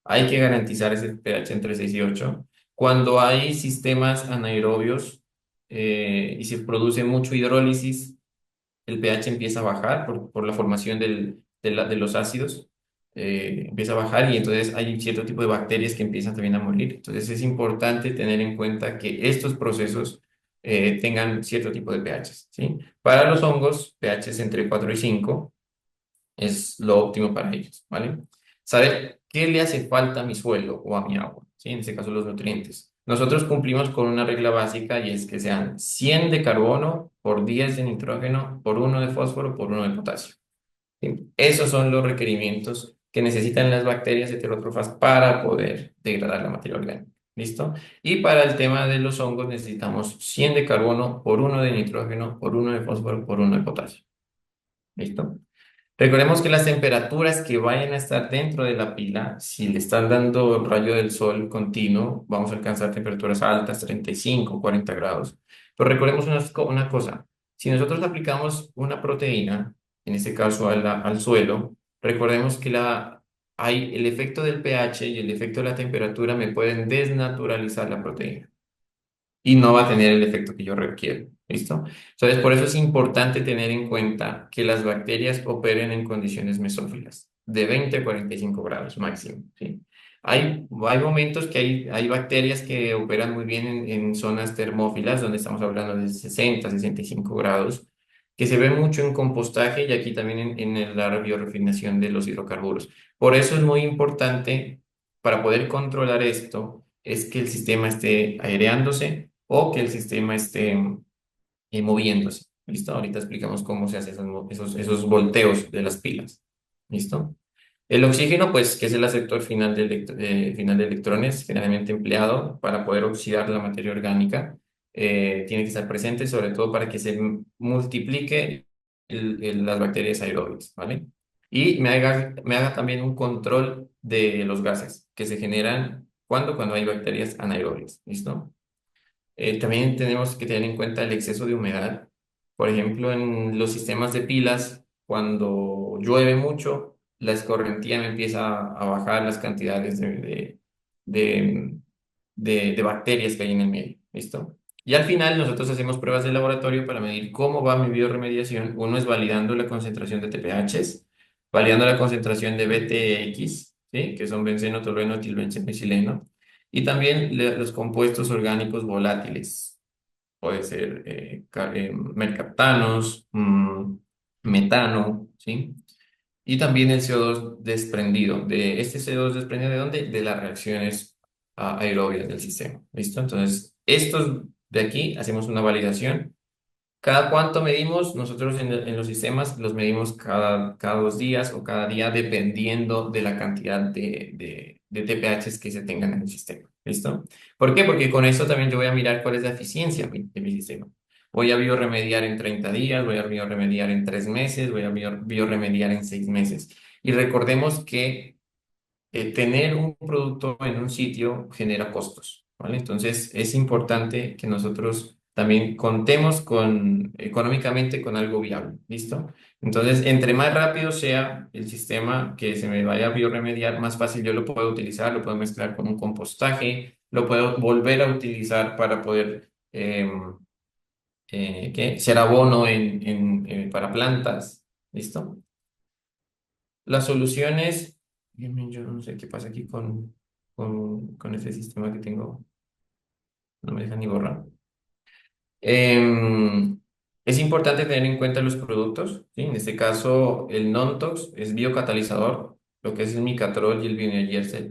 Hay que garantizar ese pH entre 6 y 8. Cuando hay sistemas anaerobios y se produce mucho hidrólisis, el pH empieza a bajar por la formación de los ácidos, empieza a bajar y entonces hay un cierto tipo de bacterias que empiezan también a morir. Entonces es importante tener en cuenta que estos procesos tengan cierto tipo de pHs, ¿sí? Para los hongos, pHs entre 4 y 5 es lo óptimo para ellos, ¿vale? Saber qué le hace falta a mi suelo o a mi agua, ¿sí? En este caso los nutrientes. Nosotros cumplimos con una regla básica y es que sean 100 de carbono por 10 de nitrógeno por 1 de fósforo por 1 de potasio, ¿sí? Esos son los requerimientos que necesitan las bacterias heterótrofas para poder degradar la materia orgánica. ¿Listo? Y para el tema de los hongos necesitamos 100 de carbono por 1 de nitrógeno por 1 de fósforo por 1 de potasio. ¿Listo? Recordemos que las temperaturas que vayan a estar dentro de la pila, si le están dando el rayo del sol continuo, vamos a alcanzar temperaturas altas, 35, 40 grados. Pero recordemos una cosa, si nosotros aplicamos una proteína, en este caso al suelo, recordemos que el efecto del pH y el efecto de la temperatura me pueden desnaturalizar la proteína y no va a tener el efecto que yo requiero. ¿Listo? Entonces, por eso es importante tener en cuenta que las bacterias operen en condiciones mesófilas, de 20 a 45 grados máximo, ¿sí? Hay momentos que hay bacterias que operan muy bien en zonas termófilas, donde estamos hablando de 60, 65 grados, que se ve mucho en compostaje y aquí también en la biorefinación de los hidrocarburos. Por eso es muy importante, para poder controlar esto, es que el sistema esté aireándose o que el sistema esté moviéndose. ¿Listo? Ahorita explicamos cómo se hacen esos volteos de las pilas. ¿Listo? El oxígeno, pues, que es el aceptor final de electrones, generalmente empleado para poder oxidar la materia orgánica, tiene que estar presente, sobre todo para que se multiplique las bacterias aeróbicas, ¿vale? Y me haga también un control de los gases que se generan cuando hay bacterias anaerobias. ¿Listo? También tenemos que tener en cuenta el exceso de humedad. Por ejemplo, en los sistemas de pilas, cuando llueve mucho, la escorrentía me empieza a bajar las cantidades de, de bacterias que hay en el medio. ¿Listo? Y al final nosotros hacemos pruebas de laboratorio para medir cómo va mi bioremediación. Uno es validando la concentración de TPHs, validando la concentración de BTX, ¿sí? Que son benceno, tolueno, etilbenceno y sileno. Y también los compuestos orgánicos volátiles. Puede ser mercaptanos, metano, ¿sí? Y también el CO2 desprendido. De este CO2 desprendido, ¿de dónde? De las reacciones aerobias del sistema. ¿Listo? Entonces, estos de aquí hacemos una validación. ¿Cada cuánto medimos? Nosotros en los sistemas los medimos cada 2 días o cada día dependiendo de la cantidad de TPHs que se tengan en el sistema. ¿Listo? ¿Por qué? Porque con eso también yo voy a mirar cuál es la eficiencia de mi sistema. Voy a biorremediar en 30 días, voy a biorremediar en 3 meses, voy a biorremediar en 6 meses. Y recordemos que tener un producto en un sitio genera costos, ¿vale? Entonces es importante que nosotros también contemos económicamente con algo viable, ¿listo? Entonces, entre más rápido sea el sistema que se me vaya a biorremediar, más fácil yo lo puedo utilizar, lo puedo mezclar con un compostaje, lo puedo volver a utilizar para poder ser abono para plantas, ¿listo? Las soluciones, yo no sé qué pasa aquí con este sistema que tengo, no me deja ni borrar. Em, es importante tener en cuenta los productos, ¿sí? En este caso, el non-tox es biocatalizador, lo que es el Micatrol y el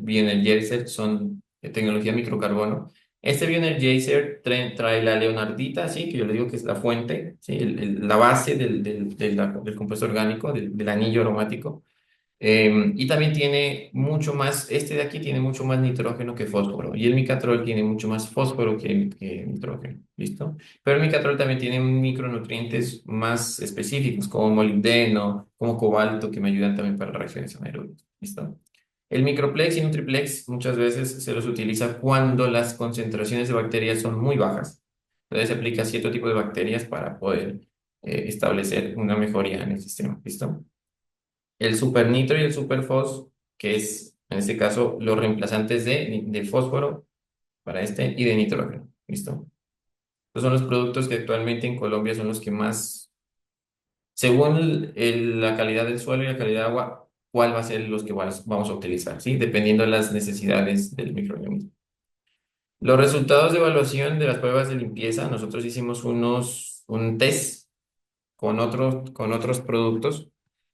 Bioenergézer son de tecnología microcarbono. Este Bioenergézer trae la leonardita, ¿sí? Que yo le digo que es la fuente, ¿sí? La base del compuesto orgánico, del anillo aromático. Y también tiene mucho más, este de aquí tiene mucho más nitrógeno que fósforo. Y el micatrol tiene mucho más fósforo que nitrógeno. ¿Listo? Pero el micatrol también tiene micronutrientes más específicos, como molibdeno, como cobalto, que me ayudan también para reacciones anaerobias. ¿Listo? El microplex y nutriplex muchas veces se los utiliza cuando las concentraciones de bacterias son muy bajas. Entonces se aplica a cierto tipo de bacterias para poder establecer una mejoría en el sistema. ¿Listo? El supernitro y el superfos, que es en este caso los reemplazantes de fósforo para este y de nitrógeno. ¿Listo? Estos son los productos que actualmente en Colombia son los que más, según la calidad del suelo y la calidad de agua, cuál va a ser los que vamos a utilizar, ¿sí? Dependiendo de las necesidades del microorganismo. Los resultados de evaluación de las pruebas de limpieza, nosotros hicimos un test con otros productos.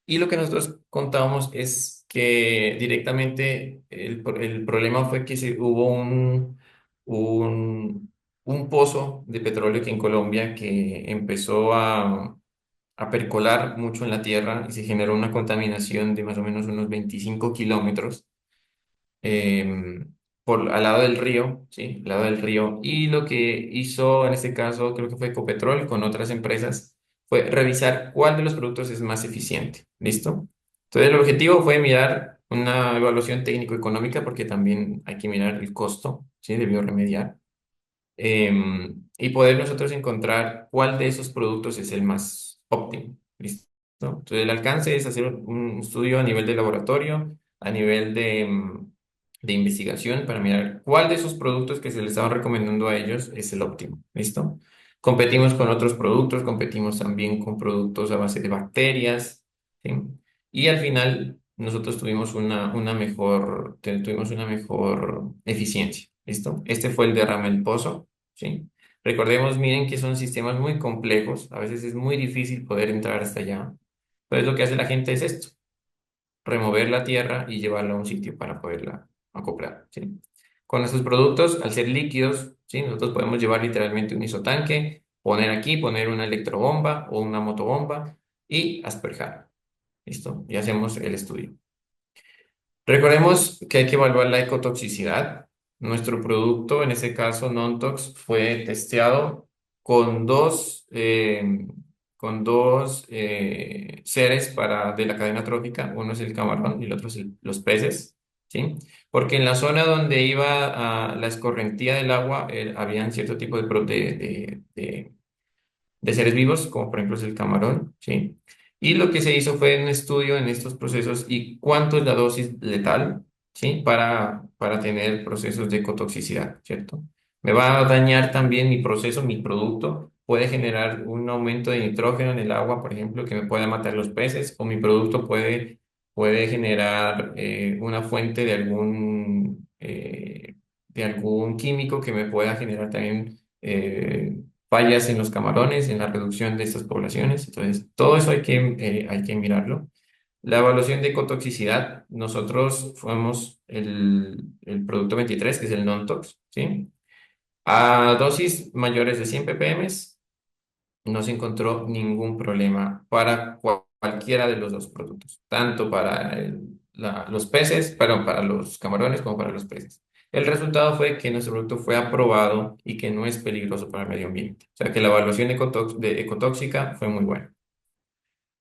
Y lo que nosotros contábamos es que directamente el problema fue que hubo un, un pozo de petróleo aquí en Colombia que empezó a percolar mucho en la tierra y se generó una contaminación de más o menos unos 25 kilómetros al lado del río, ¿sí? Al lado del río. Y lo que hizo en este caso, creo que fue Ecopetrol con otras empresas, fue revisar cuál de los productos es más eficiente. ¿Listo? Entonces, el objetivo fue mirar una evaluación técnico-económica, porque también hay que mirar el costo, ¿sí? De biorremediar. Y poder nosotros encontrar cuál de esos productos es el más óptimo. ¿Listo? Entonces, el alcance es hacer un estudio a nivel de laboratorio, a nivel de investigación, para mirar cuál de esos productos que se les estaban recomendando a ellos es el óptimo. ¿Listo? Competimos con otros productos, competimos también con productos a base de bacterias, ¿sí? Y al final nosotros tuvimos una mejor eficiencia. ¿Listo? Este fue el derrame del pozo. ¿Sí? Recordemos, miren que son sistemas muy complejos, a veces es muy difícil poder entrar hasta allá. Entonces lo que hace la gente es esto, remover la tierra y llevarla a un sitio para poderla acoplar. ¿Sí? Con estos productos, al ser líquidos, ¿sí? Nosotros podemos llevar literalmente un isotanque, poner aquí, poner una electrobomba o una motobomba y asperjar. ¿Listo? Y hacemos el estudio. Recordemos que hay que evaluar la ecotoxicidad. Nuestro producto, en este caso Nontox, fue testeado con dos seres de la cadena trófica. Uno es el camarón y el otro es los peces, ¿sí? Porque en la zona donde iba la escorrentía del agua, habían cierto tipo de seres vivos, como por ejemplo es el camarón, ¿sí? Y lo que se hizo fue un estudio en estos procesos y cuánto es la dosis letal, ¿sí? Para tener procesos de ecotoxicidad, ¿cierto? Me va a dañar también mi proceso, mi producto, puede generar un aumento de nitrógeno en el agua, por ejemplo, que me pueda matar los peces, o mi producto puede generar una fuente de de algún químico que me pueda generar también fallas en los camarones, en la reducción de estas poblaciones. Entonces, todo eso hay que mirarlo. La evaluación de ecotoxicidad, nosotros fuimos el producto 23, que es el non-tox, ¿sí? A dosis mayores de 100 ppm no se encontró ningún problema para cualquiera de los dos productos, tanto para los peces, para los camarones como para los peces. El resultado fue que nuestro producto fue aprobado y que no es peligroso para el medio ambiente. O sea que la evaluación de ecotóxica fue muy buena.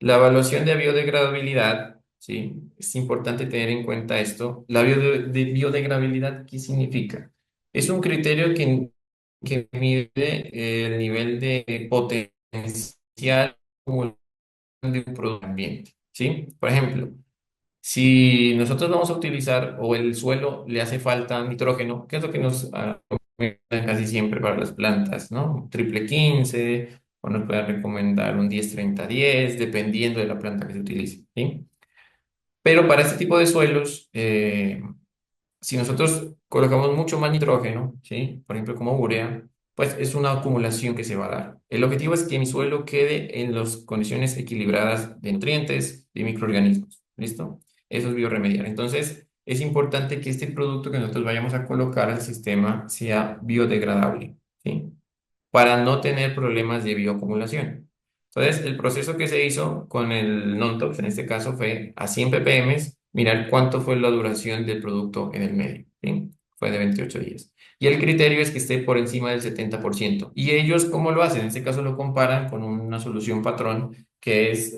La evaluación de biodegradabilidad, ¿sí? Es importante tener en cuenta esto. La biodegradabilidad, ¿qué significa? Es un criterio que mide el nivel de potencial de un producto ambiente, ¿sí? Por ejemplo, si nosotros vamos a utilizar o el suelo le hace falta nitrógeno, ¿qué es lo que nos recomiendan casi siempre para las plantas, ¿no? Triple 15 o nos puede recomendar un 10-30-10 dependiendo de la planta que se utilice, ¿sí? Pero para este tipo de suelos, si nosotros colocamos mucho más nitrógeno, ¿sí? Por ejemplo, como urea, pues es una acumulación que se va a dar. El objetivo es que mi suelo quede en las condiciones equilibradas de nutrientes y microorganismos. ¿Listo? Eso es biorremediar. Entonces, es importante que este producto que nosotros vayamos a colocar al sistema sea biodegradable, ¿sí? Para no tener problemas de bioacumulación. Entonces, el proceso que se hizo con el non-tox, en este caso, fue a 100 ppm, mirar cuánto fue la duración del producto en el medio, ¿sí? Fue de 28 días. Y el criterio es que esté por encima del 70%. ¿Y ellos cómo lo hacen? En este caso lo comparan con una solución patrón que es,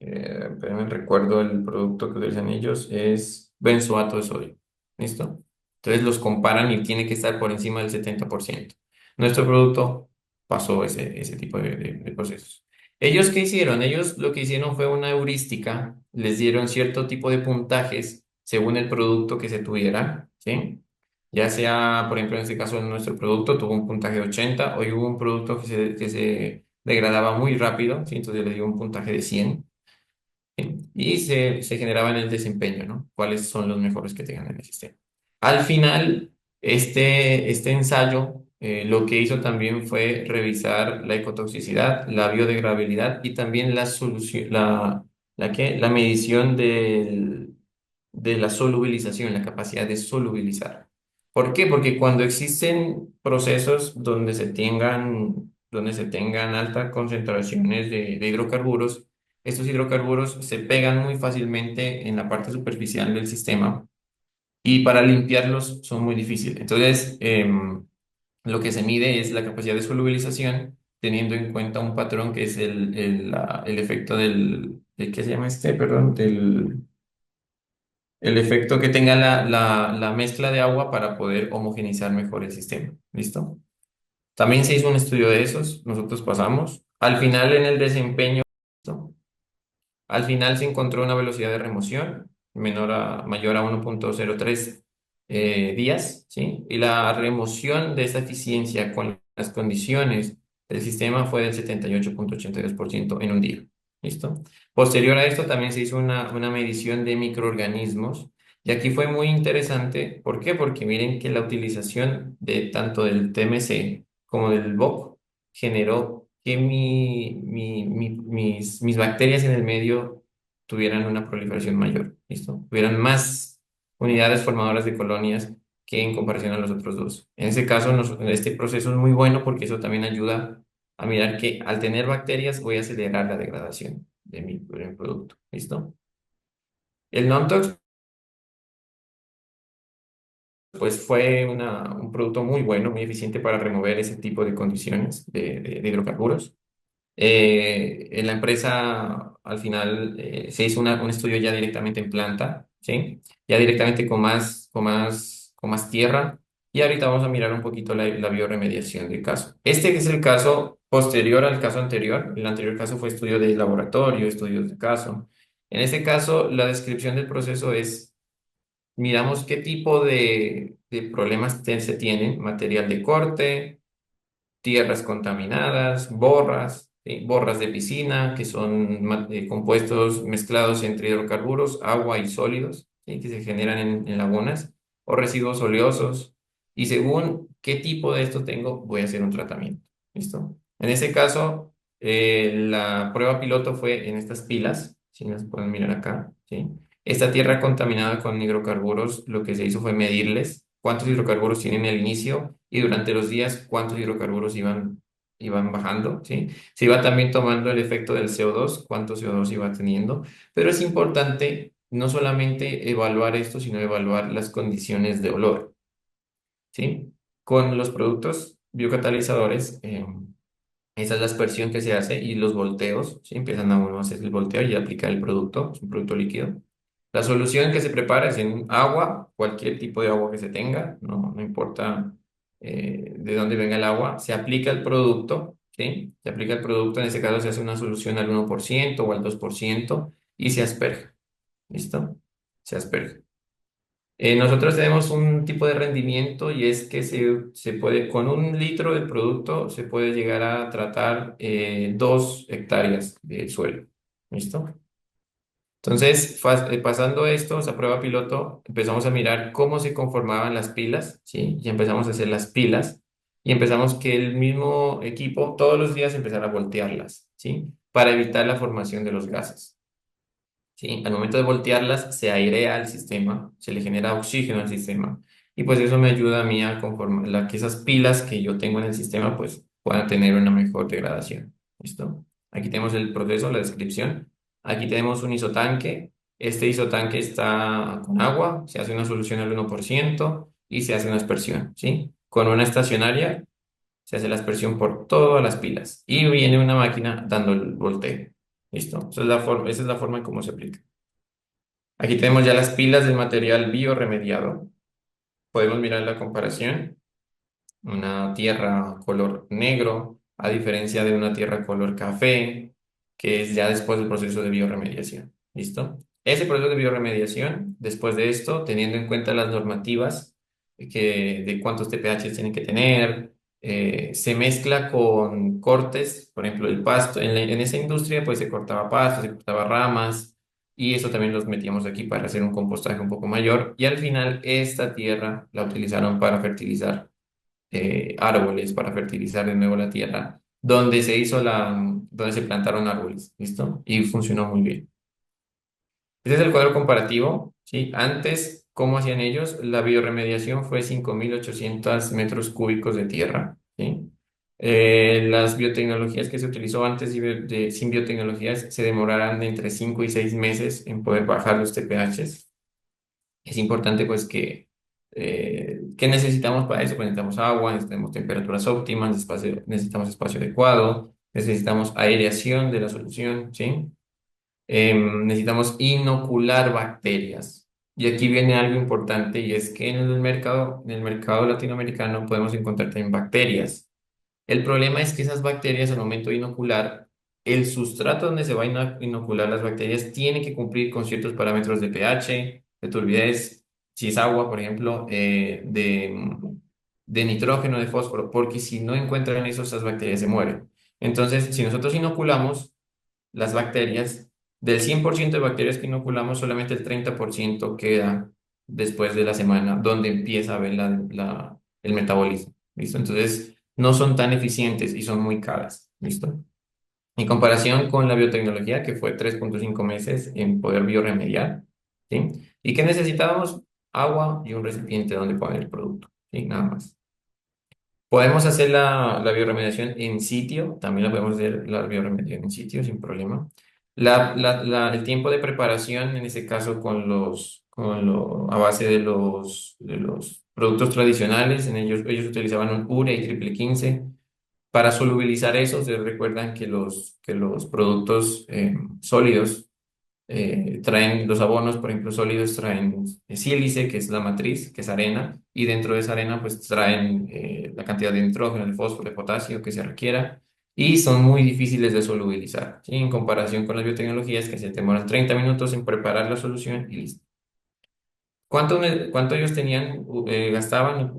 espérenme, recuerdo el producto que utilizan ellos, es benzoato de sodio. ¿Listo? Entonces los comparan y tiene que estar por encima del 70%. Nuestro producto pasó ese tipo de procesos. ¿Ellos qué hicieron? Ellos lo que hicieron fue una heurística, les dieron cierto tipo de puntajes según el producto que se tuviera, ¿sí? Ya sea, por ejemplo, en este caso, nuestro producto tuvo un puntaje de 80, hoy hubo un producto que se degradaba muy rápido, ¿sí? Entonces le dio un puntaje de 100. Y se generaba en el desempeño, ¿no? ¿Cuáles son los mejores que tengan en el sistema? Al final, este ensayo lo que hizo también fue revisar la ecotoxicidad, la biodegradabilidad y también la solución, la medición de la solubilización, la capacidad de solubilizar. ¿Por qué? Porque cuando existen procesos donde se tengan altas concentraciones de hidrocarburos, estos hidrocarburos se pegan muy fácilmente en la parte superficial del sistema y para limpiarlos son muy difíciles. Entonces, lo que se mide es la capacidad de solubilización, teniendo en cuenta un patrón que es el efecto ¿qué se llama este? Perdón, el efecto que tenga la mezcla de agua para poder homogeneizar mejor el sistema. ¿Listo? También se hizo un estudio de esos, nosotros pasamos. Al final en el desempeño, ¿listo? Al final se encontró una velocidad de remoción mayor a 1.03 días, ¿sí? Y la remoción de esa eficiencia con las condiciones del sistema fue del 78.82% en un día. ¿Listo? Posterior a esto también se hizo una medición de microorganismos y aquí fue muy interesante. ¿Por qué? Porque miren que la utilización de tanto del TMC como del BOC generó que mis bacterias en el medio tuvieran una proliferación mayor, ¿listo? Tuvieran más unidades formadoras de colonias que en comparación a los otros dos. En ese caso, este proceso es muy bueno porque eso también ayuda a mirar que al tener bacterias voy a acelerar la degradación de mi producto, ¿listo? El non-tox, pues fue un producto muy bueno, muy eficiente para remover ese tipo de condiciones de hidrocarburos. En la empresa, al final, se hizo un estudio ya directamente en planta, ¿sí? Ya directamente con más tierra. Y ahorita vamos a mirar un poquito la bioremediación del caso. Este es el caso posterior al caso anterior. El anterior caso fue estudio de laboratorio, estudios de caso. En este caso, la descripción del proceso es, miramos qué tipo de problemas se tienen, material de corte, tierras contaminadas, borras, ¿sí? Borras de piscina, que son compuestos mezclados entre hidrocarburos, agua y sólidos, ¿sí? Que se generan en lagunas, o residuos oleosos. Y según qué tipo de esto tengo, voy a hacer un tratamiento. ¿Listo? En ese caso, la prueba piloto fue en estas pilas, si las pueden mirar acá, ¿sí? Esta tierra contaminada con hidrocarburos, lo que se hizo fue medirles cuántos hidrocarburos tienen al inicio y durante los días cuántos hidrocarburos iban bajando, ¿sí? Se iba también tomando el efecto del CO2, cuánto CO2 iba teniendo, pero es importante no solamente evaluar esto, sino evaluar las condiciones de olor, ¿sí? Con los productos biocatalizadores, esa es la aspersión que se hace y los volteos, ¿sí? Empiezan a uno a hacer el volteo y aplicar el producto, es un producto líquido. La solución que se prepara es en agua, cualquier tipo de agua que se tenga, no importa de dónde venga el agua, se aplica el producto, ¿sí? Se aplica el producto, en este caso se hace una solución al 1% o al 2% y se asperge, ¿listo? Se asperge. Nosotros tenemos un tipo de rendimiento y es que se puede, con 1 litro de producto, se puede llegar a tratar 2 hectáreas de suelo. ¿Listo? Entonces, pasando esto, esa prueba piloto, empezamos a mirar cómo se conformaban las pilas, ¿sí? Y empezamos a hacer las pilas y empezamos que el mismo equipo todos los días empezara a voltearlas, ¿sí? Para evitar la formación de los gases. ¿Sí? Al momento de voltearlas, se airea el sistema, se le genera oxígeno al sistema, y pues eso me ayuda a mí a conformar que esas pilas que yo tengo en el sistema pues puedan tener una mejor degradación. ¿Listo? Aquí tenemos el proceso, la descripción. Aquí tenemos un isotanque. Este isotanque está con agua, se hace una solución al 1% y se hace una aspersión, ¿sí? Con una estacionaria se hace la aspersión por todas las pilas y viene una máquina dando el volteo. ¿Listo? Esa es la forma en cómo se aplica. Aquí tenemos ya las pilas del material biorremediado. Podemos mirar la comparación. Una tierra color negro, a diferencia de una tierra color café, que es ya después del proceso de biorremediación. ¿Listo? Ese proceso de biorremediación, después de esto, teniendo en cuenta las normativas de cuántos TPH tienen que tener, se mezcla con cortes, por ejemplo, el pasto. En esa industria, pues se cortaba pasto, se cortaba ramas, y eso también los metíamos aquí para hacer un compostaje un poco mayor. Y al final, esta tierra la utilizaron para fertilizar árboles para fertilizar de nuevo la tierra, donde se plantaron árboles, ¿listo? Y funcionó muy bien. Este es el cuadro comparativo, ¿sí? Antes, ¿cómo hacían ellos? La biorremediación fue 5.800 metros cúbicos de tierra, ¿sí? Las biotecnologías que se utilizó antes sin biotecnologías se demorarán entre 5 y 6 meses en poder bajar los TPHs. Es importante pues ¿qué necesitamos para eso? Pues necesitamos agua, necesitamos temperaturas óptimas, necesitamos espacio adecuado, necesitamos aireación de la solución, ¿sí? Necesitamos inocular bacterias. Y aquí viene algo importante y es que en el mercado latinoamericano podemos encontrar también bacterias. El problema es que esas bacterias al momento de inocular, el sustrato donde se va a inocular las bacterias tiene que cumplir con ciertos parámetros de pH, de turbidez, si es agua, por ejemplo, de nitrógeno, de fósforo, porque si no encuentran eso, esas bacterias se mueren. Entonces, si nosotros inoculamos las bacterias, del 100% de bacterias que inoculamos, solamente el 30% queda después de la semana, donde empieza a ver el metabolismo. ¿Listo? Entonces, no son tan eficientes y son muy caras. ¿Listo? En comparación con la biotecnología, que fue 3.5 meses en poder biorremediar, ¿sí? ¿Y qué necesitábamos? Agua y un recipiente donde poner el producto, ¿sí? Nada más. Podemos hacer la bioremediación en sitio, también la podemos hacer la bioremediación en sitio sin problema. El tiempo de preparación, en ese caso a base de los productos tradicionales, ellos utilizaban un urea y triple 15. Para solubilizar eso, se recuerdan que los productos sólidos traen los abonos, por ejemplo, sólidos traen sílice, que es la matriz, que es arena, y dentro de esa arena pues traen la cantidad de nitrógeno, de fósforo, de potasio que se requiera, y son muy difíciles de solubilizar, ¿sí? En comparación con las biotecnologías que se demoran 30 minutos en preparar la solución y listo. ¿Cuánto ellos tenían? Gastaban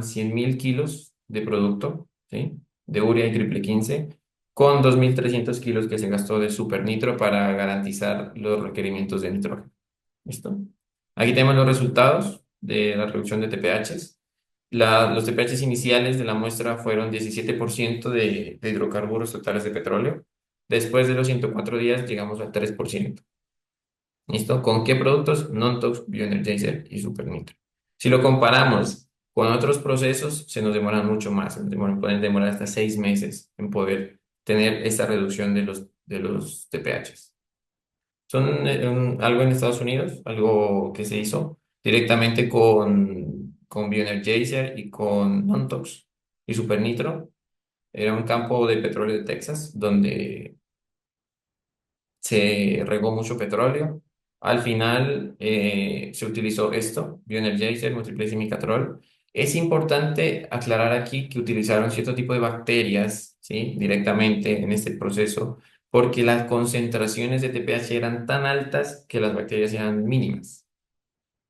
100.000 kilos de producto, ¿sí? De urea y triple 15 con 2.300 kilos que se gastó de supernitro para garantizar los requerimientos de nitrógeno. ¿Listo? Aquí tenemos los resultados. de la reducción de TPHs. Los TPHs iniciales de la muestra fueron 17% de hidrocarburos totales de petróleo. Después de los 104 días llegamos al 3%. ¿Listo? ¿Con qué productos? Non-tox, Bioenergizer y Supernitro. Si lo comparamos con otros procesos, se nos demoran mucho más. Pueden demorar hasta 6 meses en poder tener esta reducción de los TPHs. Son algo en Estados Unidos, algo que se hizo directamente con Bioenergizer y con Non-tox y Supernitro. Era un campo de petróleo de Texas donde se regó mucho petróleo. Al final se utilizó esto, Bioenergizer, Multiplex y Micatrol. Es importante aclarar aquí que utilizaron cierto tipo de bacterias, ¿sí? Directamente en este proceso, porque las concentraciones de TPH eran tan altas que las bacterias eran mínimas.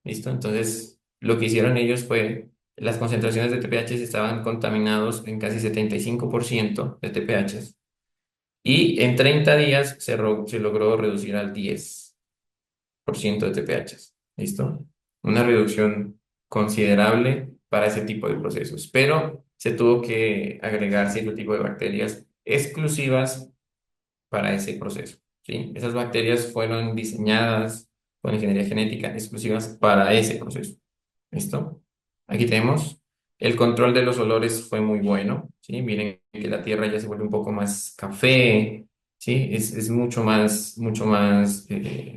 ¿Listo? Entonces, lo que hicieron ellos fue, las concentraciones de TPH estaban contaminados en casi 75% de TPH y en 30 días se logró reducir al 10% de TPHs. ¿Listo? Una reducción considerable para ese tipo de procesos. Pero se tuvo que agregar cierto tipo de bacterias exclusivas para ese proceso. ¿Sí? Esas bacterias fueron diseñadas con ingeniería genética exclusivas para ese proceso. ¿Listo? Aquí tenemos. El control de los olores fue muy bueno, ¿sí? Miren que la tierra ya se vuelve un poco más café, ¿sí? Es mucho más,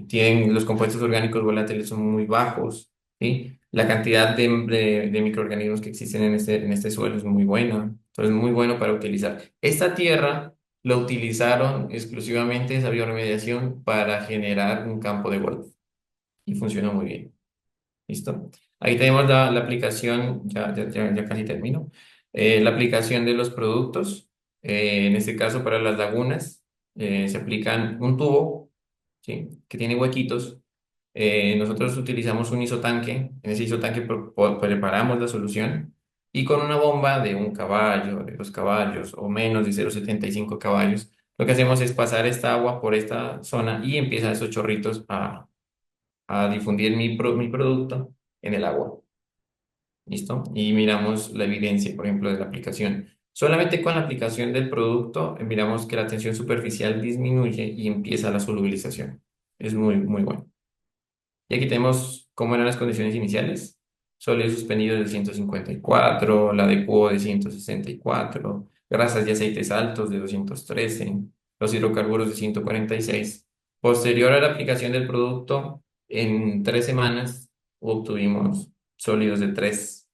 tienen los compuestos orgánicos volátiles son muy bajos, ¿sí? La cantidad de microorganismos que existen en este suelo es muy buena, entonces muy bueno para utilizar. Esta tierra la utilizaron exclusivamente esa bioremediación para generar un campo de golf y funcionó muy bien. ¿Listo? Ahí tenemos la aplicación, ya casi termino. La aplicación de los productos, en este caso para las lagunas, se aplican un tubo, ¿sí? Que tiene huequitos. Nosotros utilizamos un isotanque, en ese isotanque preparamos la solución y con una bomba de 1 caballo, de 2 caballos o menos de 0,75 caballos, lo que hacemos es pasar esta agua por esta zona y empiezan esos chorritos a difundir mi producto en el agua. ¿Listo? Y miramos la evidencia, por ejemplo, de la aplicación. Solamente con la aplicación del producto miramos que la tensión superficial disminuye y empieza la solubilización. Es muy, muy bueno. Y aquí tenemos cómo eran las condiciones iniciales. Sólido suspendido de 154, la de PUO de 164, grasas y aceites altos de 213, los hidrocarburos de 146. Posterior a la aplicación del producto, en 3 semanas obtuvimos sólidos de 3,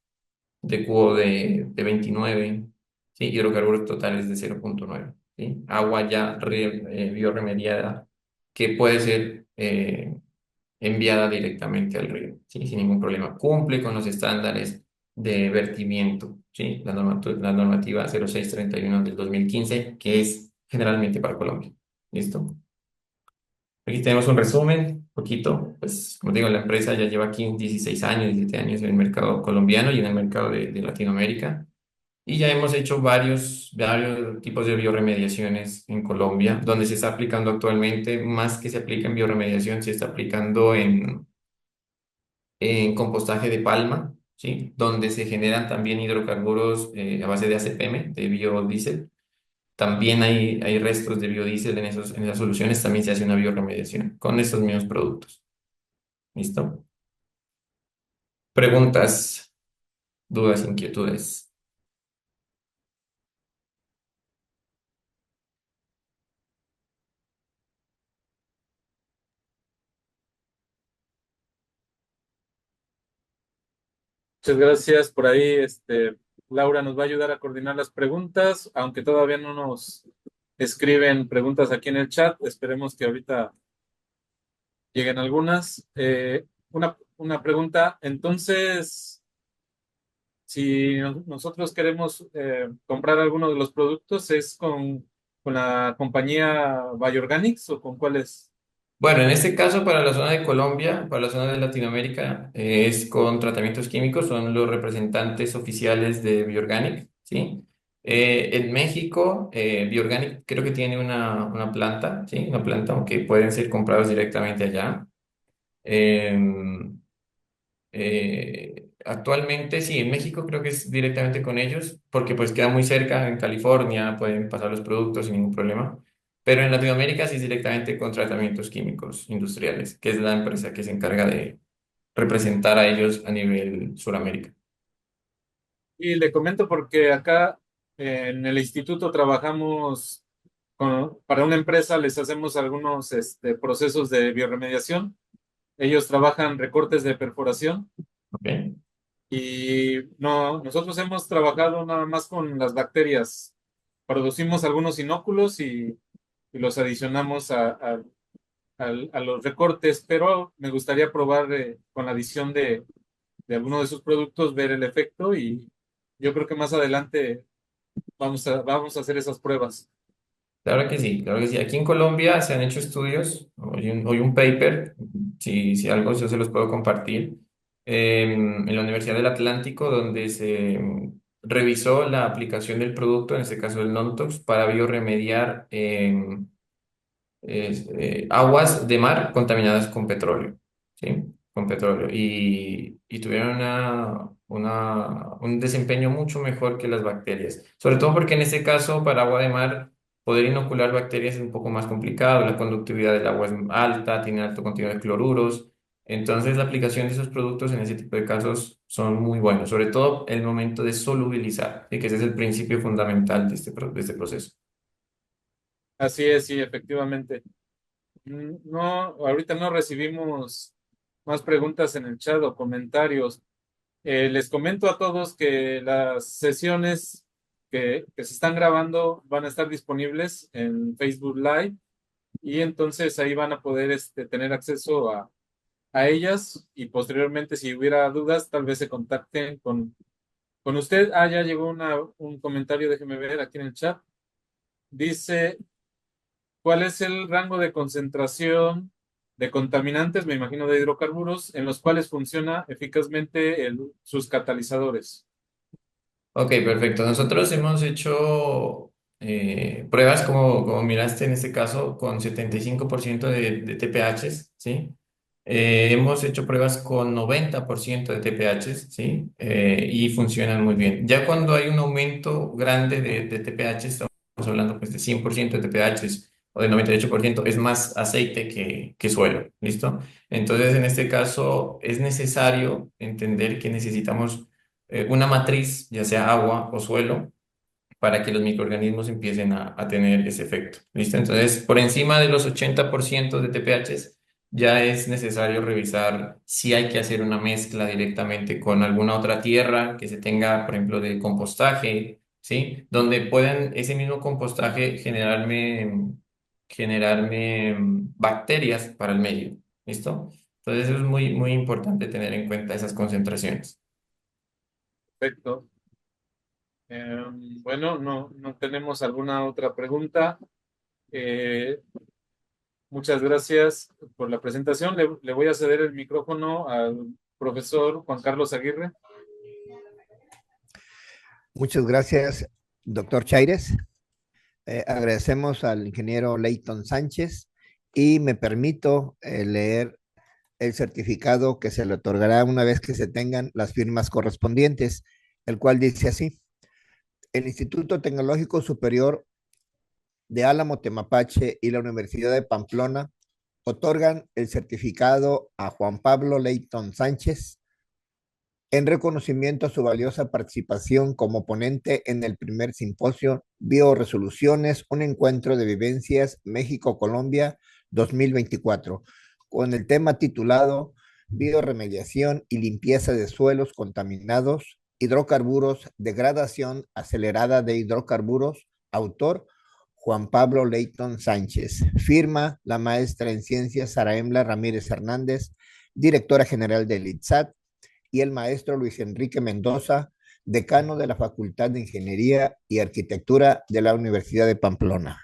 de QO de 29, ¿sí? Hidrocarburos totales de 0,9, ¿sí? Agua ya biorremediada que puede ser enviada directamente al río, ¿sí? Sin ningún problema. Cumple con los estándares de vertimiento, ¿sí? La normativa 0631 del 2015, que es generalmente para Colombia. ¿Listo? Aquí tenemos un resumen, poquito, pues como digo, la empresa ya lleva aquí 16 años, 17 años en el mercado colombiano y en el mercado de Latinoamérica. Y ya hemos hecho varios tipos de bioremediaciones en Colombia, donde se está aplicando actualmente, más que se aplica en bioremediación, se está aplicando en compostaje de palma, ¿sí? Donde se generan también hidrocarburos a base de ACPM, de biodiesel. También hay restos de biodiesel en esas soluciones, también se hace una bioremediación con estos mismos productos. ¿Listo? Preguntas, dudas, inquietudes.
Muchas gracias por ahí. Laura nos va a ayudar a coordinar las preguntas, aunque todavía no nos escriben preguntas aquí en el chat. Esperemos que ahorita lleguen algunas. Una pregunta. Entonces, si nosotros queremos comprar alguno de los productos, ¿es con la compañía Bioorganics o con cuáles?
Bueno, en este caso, para la zona de Colombia, para la zona de Latinoamérica, es con tratamientos químicos, son los representantes oficiales de Bioorganic, ¿sí? En México, Bioorganic creo que tiene una planta, ¿sí? Una planta, aunque pueden ser comprados directamente allá. Actualmente sí, en México creo que es directamente con ellos, porque pues queda muy cerca, en California pueden pasar los productos sin ningún problema, pero en Latinoamérica sí es directamente con tratamientos químicos industriales, que es la empresa que se encarga de representar a ellos a nivel Suramérica.
Y le comento porque acá en el instituto trabajamos para una empresa, les hacemos algunos procesos de biorremediación. Ellos trabajan recortes de perforación
¿Ok?
y no, nosotros hemos trabajado nada más con las bacterias. Producimos algunos inóculos y los adicionamos a los recortes, pero me gustaría probar con la adición de alguno de sus productos, ver el efecto y yo creo que más adelante vamos a hacer esas pruebas.
Claro que sí, claro que sí. Aquí en Colombia se han hecho estudios, hoy un paper, si algo yo se los puedo compartir, en la Universidad del Atlántico, donde se revisó la aplicación del producto, en este caso el Nontox, para biorremediar aguas de mar contaminadas con petróleo, ¿sí? Con petróleo. Y tuvieron un desempeño mucho mejor que las bacterias. Sobre todo porque en este caso, para agua de mar, poder inocular bacterias es un poco más complicado. La conductividad del agua es alta, tiene alto contenido de cloruros. Entonces, la aplicación de esos productos en ese tipo de casos son muy buenos, sobre todo el momento de solubilizar, y que ese es el principio fundamental de este proceso.
Así es, sí, efectivamente. No, ahorita no recibimos más preguntas en el chat o comentarios. Les comento a todos que las sesiones que se están grabando van a estar disponibles en Facebook Live y entonces ahí van a poder tener acceso a ellas y posteriormente si hubiera dudas tal vez se contacten con usted. Ah, ya llegó un comentario, déjeme ver aquí en el chat. Dice, ¿cuál es el rango de concentración de contaminantes, me imagino de hidrocarburos, en los cuales funciona eficazmente sus catalizadores?
Ok, perfecto. Nosotros hemos hecho pruebas, como miraste en este caso, con 75% de TPHs, ¿sí? Hemos hecho pruebas con 90% de TPHs, ¿sí? Y funcionan muy bien. Ya cuando hay un aumento grande de TPHs, estamos hablando pues, de 100% de TPHs o de 98%, es más aceite que suelo, ¿listo? Entonces, en este caso, es necesario entender que necesitamos una matriz, ya sea agua o suelo, para que los microorganismos empiecen a tener ese efecto. ¿Listo? Entonces, por encima de los 80% de TPHs, ya es necesario revisar si hay que hacer una mezcla directamente con alguna otra tierra que se tenga, por ejemplo, de compostaje, ¿sí? Donde puedan ese mismo compostaje generarme bacterias para el medio. ¿Listo? Entonces, eso es muy, muy importante tener en cuenta esas concentraciones.
Perfecto. Bueno, no tenemos alguna otra pregunta. Eh, Muchas gracias por la presentación. Le voy a ceder el micrófono al profesor Juan Carlos Aguirre.
Muchas gracias, doctor Chaires. Agradecemos al ingeniero Leighton Sánchez y me permito leer el certificado que se le otorgará una vez que se tengan las firmas correspondientes, el cual dice así: el Instituto Tecnológico Superior de Álamo Temapache y la Universidad de Pamplona otorgan el certificado a Juan Pablo Leighton Sánchez en reconocimiento a su valiosa participación como ponente en el primer simposio Bioresoluciones, un encuentro de vivencias México-Colombia 2024, con el tema titulado Bioremediación y limpieza de suelos contaminados, hidrocarburos, degradación acelerada de hidrocarburos, autor Juan Pablo Leighton Sánchez, firma la maestra en ciencias Sara Embla Ramírez Hernández, directora general del ITSAT, y el maestro Luis Enrique Mendoza, decano de la Facultad de Ingeniería y Arquitectura de la Universidad de Pamplona.